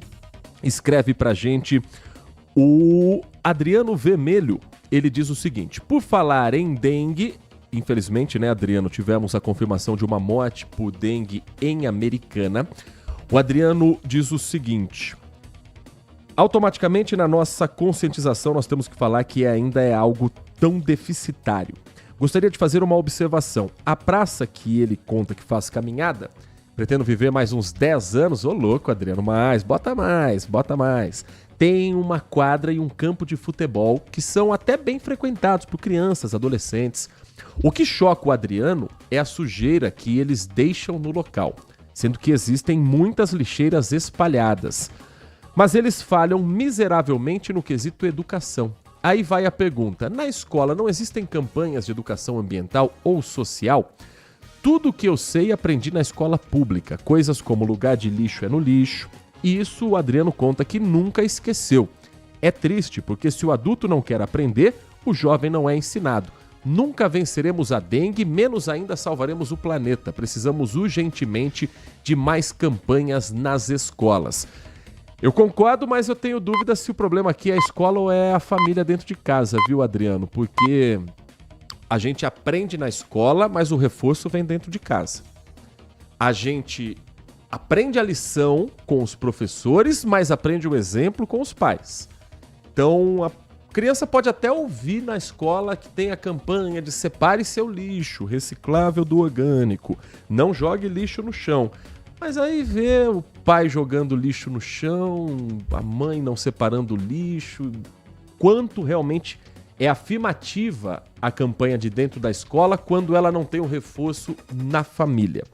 Escreve pra gente o Adriano Vermelho. Ele diz o seguinte: por falar em dengue, infelizmente, né, Adriano, tivemos a confirmação de uma morte por dengue em Americana. O Adriano diz o seguinte: automaticamente na nossa conscientização nós temos que falar que ainda é algo tão deficitário. Gostaria de fazer uma observação. A praça que ele conta que faz caminhada, pretendo viver mais uns 10 anos. Ô louco, Adriano, bota mais. Tem uma quadra e um campo de futebol que são até bem frequentados por crianças, adolescentes. O que choca o Adriano é a sujeira que eles deixam no local, sendo que existem muitas lixeiras espalhadas. Mas eles falham miseravelmente no quesito educação. Aí vai a pergunta: na escola não existem campanhas de educação ambiental ou social? Tudo que eu sei aprendi na escola pública, coisas como lugar de lixo é no lixo, e isso o Adriano conta que nunca esqueceu. É triste, porque se o adulto não quer aprender, o jovem não é ensinado. Nunca venceremos a dengue, menos ainda salvaremos o planeta. Precisamos urgentemente de mais campanhas nas escolas. Eu concordo, mas eu tenho dúvida se o problema aqui é a escola ou é a família dentro de casa, viu, Adriano? Porque a gente aprende na escola, mas o reforço vem dentro de casa. A gente aprende a lição com os professores, mas aprende o exemplo com os pais. Então, a criança pode até ouvir na escola que tem a campanha de separe seu lixo, reciclável do orgânico, não jogue lixo no chão. Mas aí vê o pai jogando lixo no chão, a mãe não separando o lixo. Quanto realmente é afirmativa a campanha de dentro da escola quando ela não tem um reforço na família.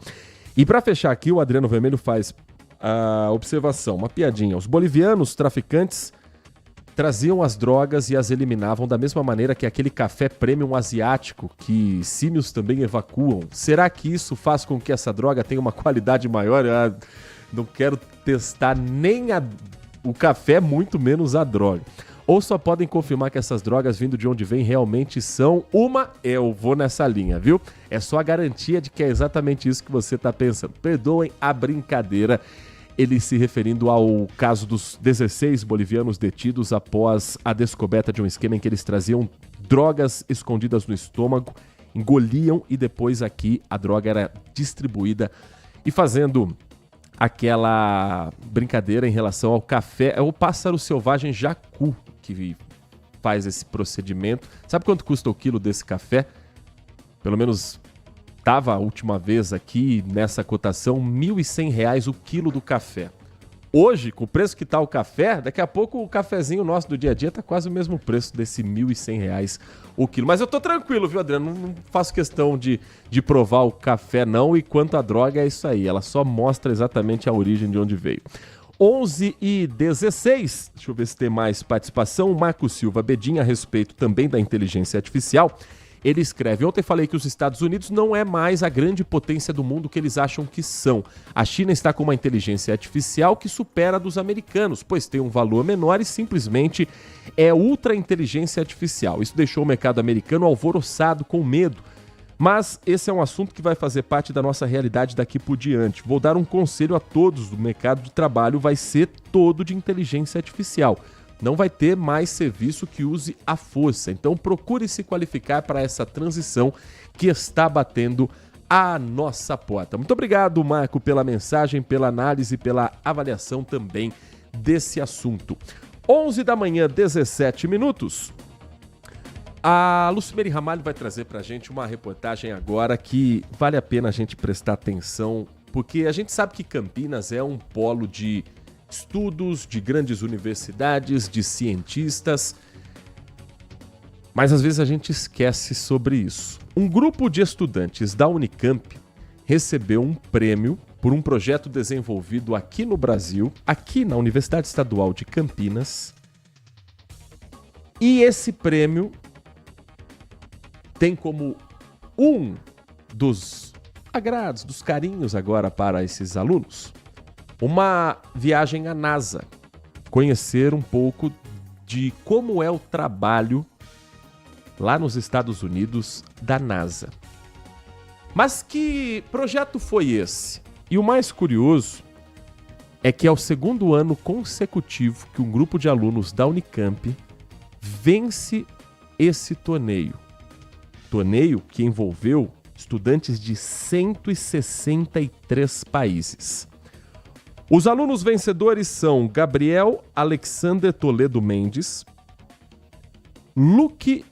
E para fechar aqui, o Adriano Vermelho faz a observação, uma piadinha. Os bolivianos traficantes traziam as drogas e as eliminavam da mesma maneira que aquele café premium asiático que símios também evacuam. Será que isso faz com que essa droga tenha uma qualidade maior? Eu não quero testar nem o café, muito menos a droga. Ou só podem confirmar que essas drogas vindo de onde vem realmente são eu vou nessa linha, viu? É só a garantia de que é exatamente isso que você está pensando. Perdoem a brincadeira. Ele se referindo ao caso dos 16 bolivianos detidos após a descoberta de um esquema em que eles traziam drogas escondidas no estômago, engoliam e depois aqui a droga era distribuída. E fazendo aquela brincadeira em relação ao café, é o pássaro selvagem jacu que faz esse procedimento. Sabe quanto custa o quilo desse café? Pelo menos estava a última vez aqui nessa cotação, R$ 1.100 o quilo do café. Hoje, com o preço que está o café, daqui a pouco o cafezinho nosso do dia a dia está quase o mesmo preço desse R$ 1.100 o quilo. Mas eu tô tranquilo, viu, Adriano? Não faço questão de provar o café não, e quanto à droga é isso aí. Ela só mostra exatamente a origem de onde veio. 11h16, deixa eu ver se tem mais participação. O Marco Silva Bedin, a respeito também da inteligência artificial, ele escreve: ontem falei que os Estados Unidos não é mais a grande potência do mundo que eles acham que são. A China está com uma inteligência artificial que supera a dos americanos, pois tem um valor menor e simplesmente é ultra inteligência artificial. Isso deixou o mercado americano alvoroçado, com medo. Mas esse é um assunto que vai fazer parte da nossa realidade daqui por diante. Vou dar um conselho a todos: o mercado de trabalho vai ser todo de inteligência artificial. Não vai ter mais serviço que use a força. Então procure se qualificar para essa transição que está batendo a nossa porta. Muito obrigado, Marco, pela mensagem, pela análise, pela avaliação também desse assunto. 11h, 17 minutos. A Lucimeri Ramalho vai trazer para a gente uma reportagem agora que vale a pena a gente prestar atenção, porque a gente sabe que Campinas é um polo de estudos, de grandes universidades, de cientistas, mas às vezes a gente esquece sobre isso. Um grupo de estudantes da Unicamp recebeu um prêmio por um projeto desenvolvido aqui no Brasil, aqui na Universidade Estadual de Campinas, e esse prêmio tem como um dos agrados, dos carinhos agora para esses alunos, uma viagem à NASA, conhecer um pouco de como é o trabalho lá nos Estados Unidos da NASA. Mas que projeto foi esse? E o mais curioso é que é o segundo ano consecutivo que um grupo de alunos da Unicamp vence esse torneio. torneio que envolveu estudantes de 163 países. Os alunos vencedores são Gabriel Alexander Toledo Mendes, Luque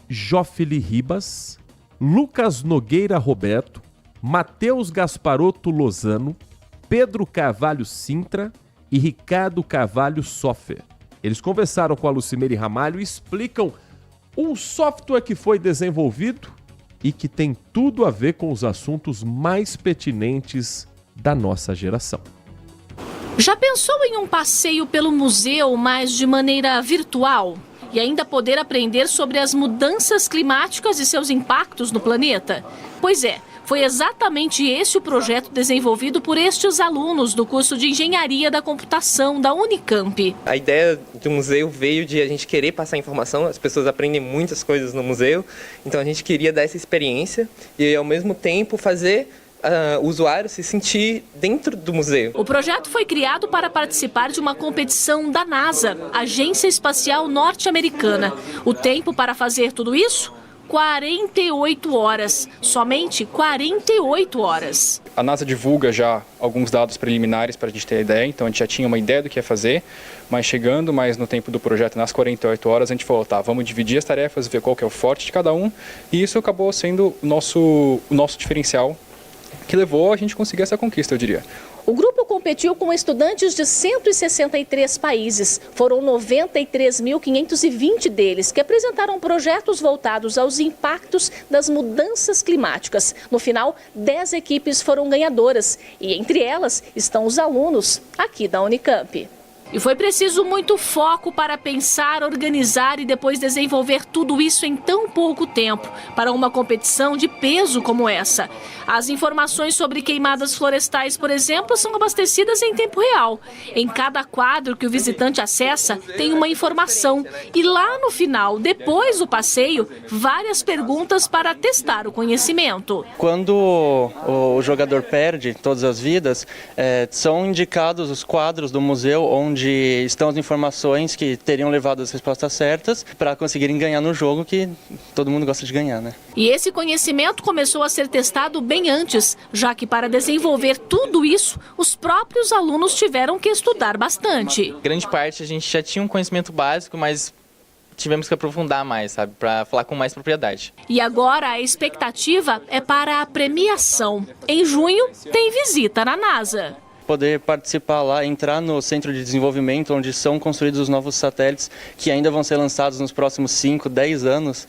Joffili Ribas, Lucas Nogueira Roberto, Matheus Gasparotto Lozano, Pedro Carvalho Sintra e Ricardo Carvalho Soffer. Eles conversaram com a Lucimeire Ramalho e explicam um software que foi desenvolvido e que tem tudo a ver com os assuntos mais pertinentes da nossa geração. Já pensou em um passeio pelo museu, mas de maneira virtual? E ainda poder aprender sobre as mudanças climáticas e seus impactos no planeta? Pois é, foi exatamente esse o projeto desenvolvido por estes alunos do curso de Engenharia da Computação da Unicamp. A ideia do museu veio de a gente querer passar informação, as pessoas aprendem muitas coisas no museu, então a gente queria dar essa experiência e ao mesmo tempo fazer o usuário se sentir dentro do museu. O projeto foi criado para participar de uma competição da NASA, Agência Espacial Norte-Americana. O tempo para fazer tudo isso? 48 horas. Somente 48 horas. A NASA divulga já alguns dados preliminares para a gente ter ideia, então a gente já tinha uma ideia do que ia fazer, mas chegando mais no tempo do projeto, nas 48 horas, a gente falou, tá, vamos dividir as tarefas, ver qual que é o forte de cada um, e isso acabou sendo o nosso diferencial, que levou a gente a conseguir essa conquista, eu diria. O grupo competiu com estudantes de 163 países. Foram 93.520 deles que apresentaram projetos voltados aos impactos das mudanças climáticas. No final, 10 equipes foram ganhadoras e entre elas estão os alunos aqui da Unicamp. E foi preciso muito foco para pensar, organizar e depois desenvolver tudo isso em tão pouco tempo para uma competição de peso como essa. As informações sobre queimadas florestais, por exemplo, são abastecidas em tempo real. Em cada quadro que o visitante acessa, tem uma informação. E lá no final, depois do passeio, várias perguntas para testar o conhecimento. Quando o jogador perde todas as vidas, são indicados os quadros do museu onde estão as informações que teriam levado as respostas certas para conseguirem ganhar no jogo, que todo mundo gosta de ganhar, né? E esse conhecimento começou a ser testado bem antes, já que para desenvolver tudo isso, os próprios alunos tiveram que estudar bastante. Grande parte a gente já tinha um conhecimento básico, mas tivemos que aprofundar mais, sabe, para falar com mais propriedade. E agora a expectativa é para a premiação. Em junho tem visita na NASA. Poder participar lá, entrar no centro de desenvolvimento onde são construídos os novos satélites que ainda vão ser lançados nos próximos 5, 10 anos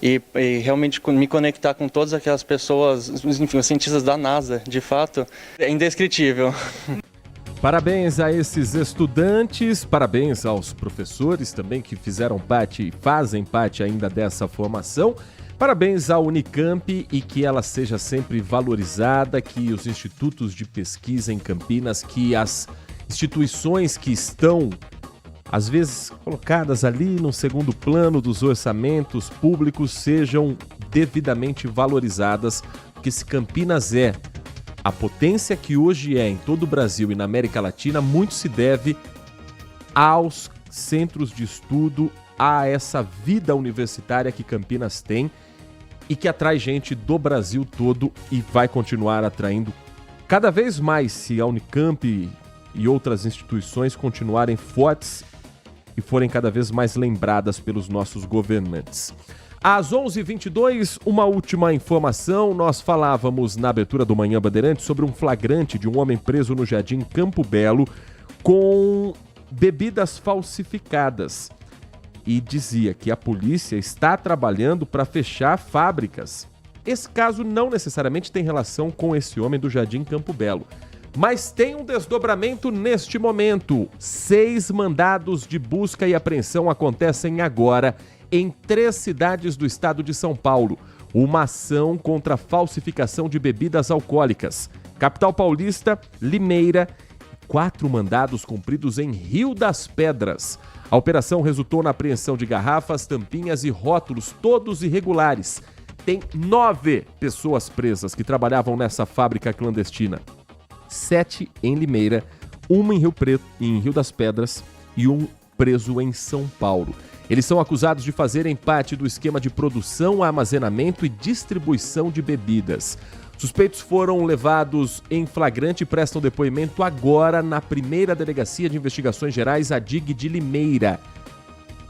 e realmente me conectar com todas aquelas pessoas, enfim, os cientistas da NASA, de fato, é indescritível. Parabéns a esses estudantes, parabéns aos professores também que fizeram parte e fazem parte ainda dessa formação. Parabéns à Unicamp e que ela seja sempre valorizada, que os institutos de pesquisa em Campinas, que as instituições que estão, às vezes, colocadas ali no segundo plano dos orçamentos públicos sejam devidamente valorizadas, porque se Campinas é a potência que hoje é em todo o Brasil e na América Latina, muito se deve aos centros de estudo, a essa vida universitária que Campinas tem e que atrai gente do Brasil todo e vai continuar atraindo cada vez mais se a Unicamp e outras instituições continuarem fortes e forem cada vez mais lembradas pelos nossos governantes. Às 11h22, uma última informação. Nós falávamos na abertura do Manhã Bandeirantes sobre um flagrante de um homem preso no Jardim Campo Belo com bebidas falsificadas. E dizia que a polícia está trabalhando para fechar fábricas. Esse caso não necessariamente tem relação com esse homem do Jardim Campo Belo, mas tem um desdobramento neste momento. 6 mandados de busca e apreensão acontecem agora em 3 cidades do estado de São Paulo. Uma ação contra a falsificação de bebidas alcoólicas. Capital Paulista, Limeira, 4 mandados cumpridos em Rio das Pedras. A operação resultou na apreensão de garrafas, tampinhas e rótulos, todos irregulares. Tem 9 pessoas presas que trabalhavam nessa fábrica clandestina. 7 em Limeira, 1 em Rio Preto, em Rio das Pedras e 1 preso em São Paulo. Eles são acusados de fazerem parte do esquema de produção, armazenamento e distribuição de bebidas. Suspeitos foram levados em flagrante e prestam depoimento agora na primeira Delegacia de Investigações Gerais, a DIG de Limeira.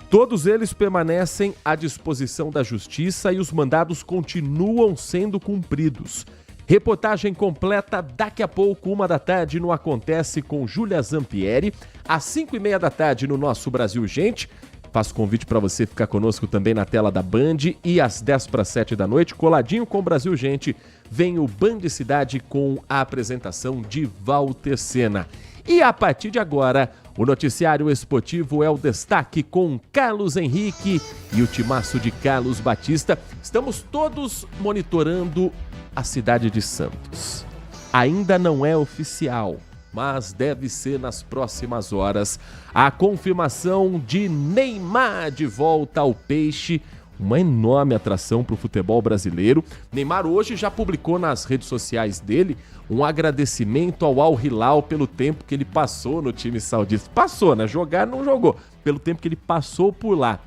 Todos eles permanecem à disposição da Justiça e os mandados continuam sendo cumpridos. Reportagem completa daqui a pouco, 13h, no Acontece com Júlia Zampieri, às 5h30 no Nosso Brasil Gente. Faço convite para você ficar conosco também na tela da Band e às 6:50, coladinho com o Brasil Gente, vem o Band Cidade com a apresentação de Walter Sena. E a partir de agora, o noticiário esportivo é o destaque com Carlos Henrique e o timaço de Carlos Batista. Estamos todos monitorando a cidade de Santos. Ainda não é oficial, mas deve ser nas próximas horas, a confirmação de Neymar de volta ao Peixe, uma enorme atração para o futebol brasileiro. Neymar hoje já publicou nas redes sociais dele um agradecimento ao Al Hilal pelo tempo que ele passou no time saudita. Passou, né? Jogar não jogou, pelo tempo que ele passou por lá.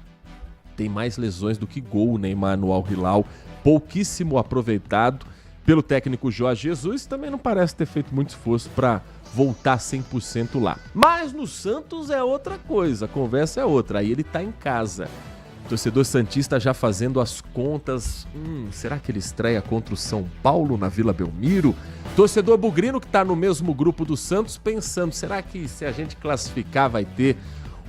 Tem mais lesões do que gol o Neymar no Al Hilal, pouquíssimo aproveitado pelo técnico Jorge Jesus, também não parece ter feito muito esforço para voltar 100% lá. Mas no Santos é outra coisa, a conversa é outra, aí ele tá em casa. O torcedor santista já fazendo as contas, será que ele estreia contra o São Paulo na Vila Belmiro? Torcedor bugrino que tá no mesmo grupo do Santos pensando, será que se a gente classificar vai ter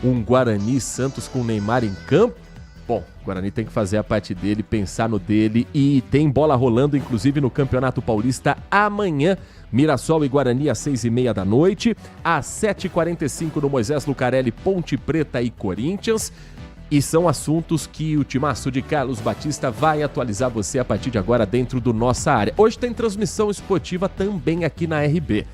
um Guarani Santos com Neymar em campo? Bom, o Guarani tem que fazer a parte dele, pensar no dele e tem bola rolando, inclusive no Campeonato Paulista amanhã. Mirassol e Guarani às 6h30, às 7h45 no Moisés Lucarelli, Ponte Preta e Corinthians. E são assuntos que o timaço de Carlos Batista vai atualizar você a partir de agora dentro do Nossa Área. Hoje tem transmissão esportiva também aqui na RB.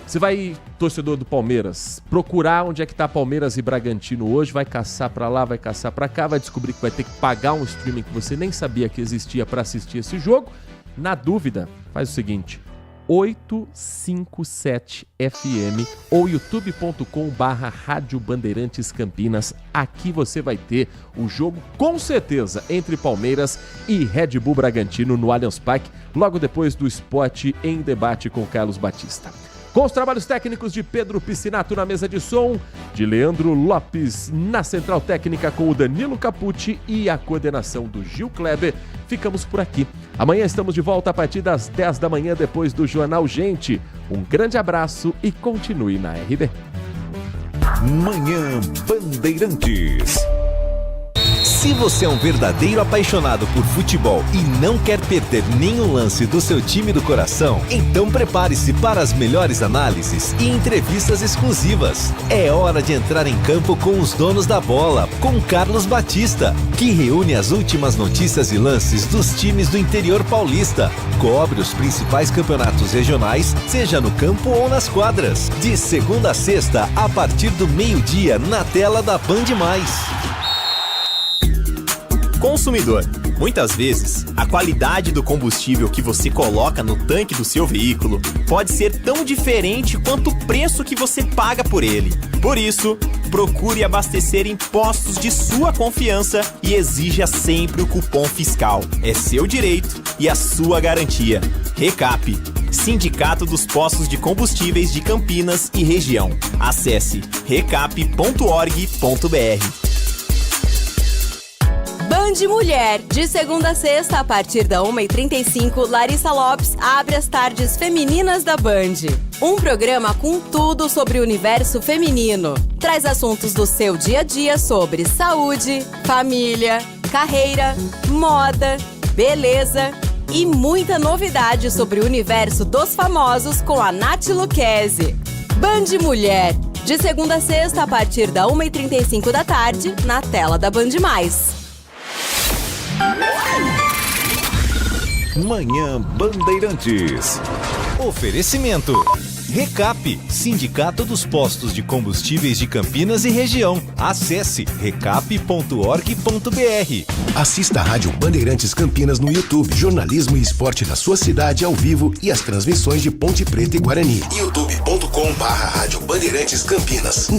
Você vai, torcedor do Palmeiras, procurar onde é que tá Palmeiras e Bragantino hoje, vai caçar pra lá, vai caçar pra cá, vai descobrir que vai ter que pagar um streaming que você nem sabia que existia pra assistir esse jogo. Na dúvida, faz o seguinte, 857 FM ou youtube.com/Rádio Bandeirantes Campinas. Aqui você vai ter o jogo, com certeza, entre Palmeiras e Red Bull Bragantino no Allianz Parque, logo depois do Esporte em Debate com Carlos Batista. Com os trabalhos técnicos de Pedro Piscinato na mesa de som, de Leandro Lopes na central técnica com o Danilo Capucci e a coordenação do Gil Kleber, ficamos por aqui. Amanhã estamos de volta a partir das 10 da manhã depois do Jornal Gente. Um grande abraço e continue na RB. Manhã Bandeirantes. Se você é um verdadeiro apaixonado por futebol e não quer perder nenhum lance do seu time do coração, então prepare-se para as melhores análises e entrevistas exclusivas. É hora de entrar em campo com os donos da bola, com Carlos Batista, que reúne as últimas notícias e lances dos times do interior paulista. Cobre os principais campeonatos regionais, seja no campo ou nas quadras. De segunda a sexta, a partir do meio-dia, na tela da Band+. Consumidor. Muitas vezes, a qualidade do combustível que você coloca no tanque do seu veículo pode ser tão diferente quanto o preço que você paga por ele. Por isso, procure abastecer em postos de sua confiança e exija sempre o cupom fiscal. É seu direito e a sua garantia. Recap, Sindicato dos Postos de Combustíveis de Campinas e Região. Acesse recap.org.br. Band Mulher, de segunda a sexta, a partir da 1h35, Larissa Lopes abre as tardes femininas da Band. Um programa com tudo sobre o universo feminino. Traz assuntos do seu dia a dia sobre saúde, família, carreira, moda, beleza e muita novidade sobre o universo dos famosos com a Nath Lucchesi. Band Mulher, de segunda a sexta, a partir da 1h35 da tarde, na tela da Band+. Manhã Bandeirantes. Oferecimento. Recap, Sindicato dos Postos de Combustíveis de Campinas e Região. Acesse recap.org.br. Assista a Rádio Bandeirantes Campinas no YouTube. Jornalismo e esporte da sua cidade ao vivo e as transmissões de Ponte Preta e Guarani. youtube.com/Rádio Bandeirantes Campinas.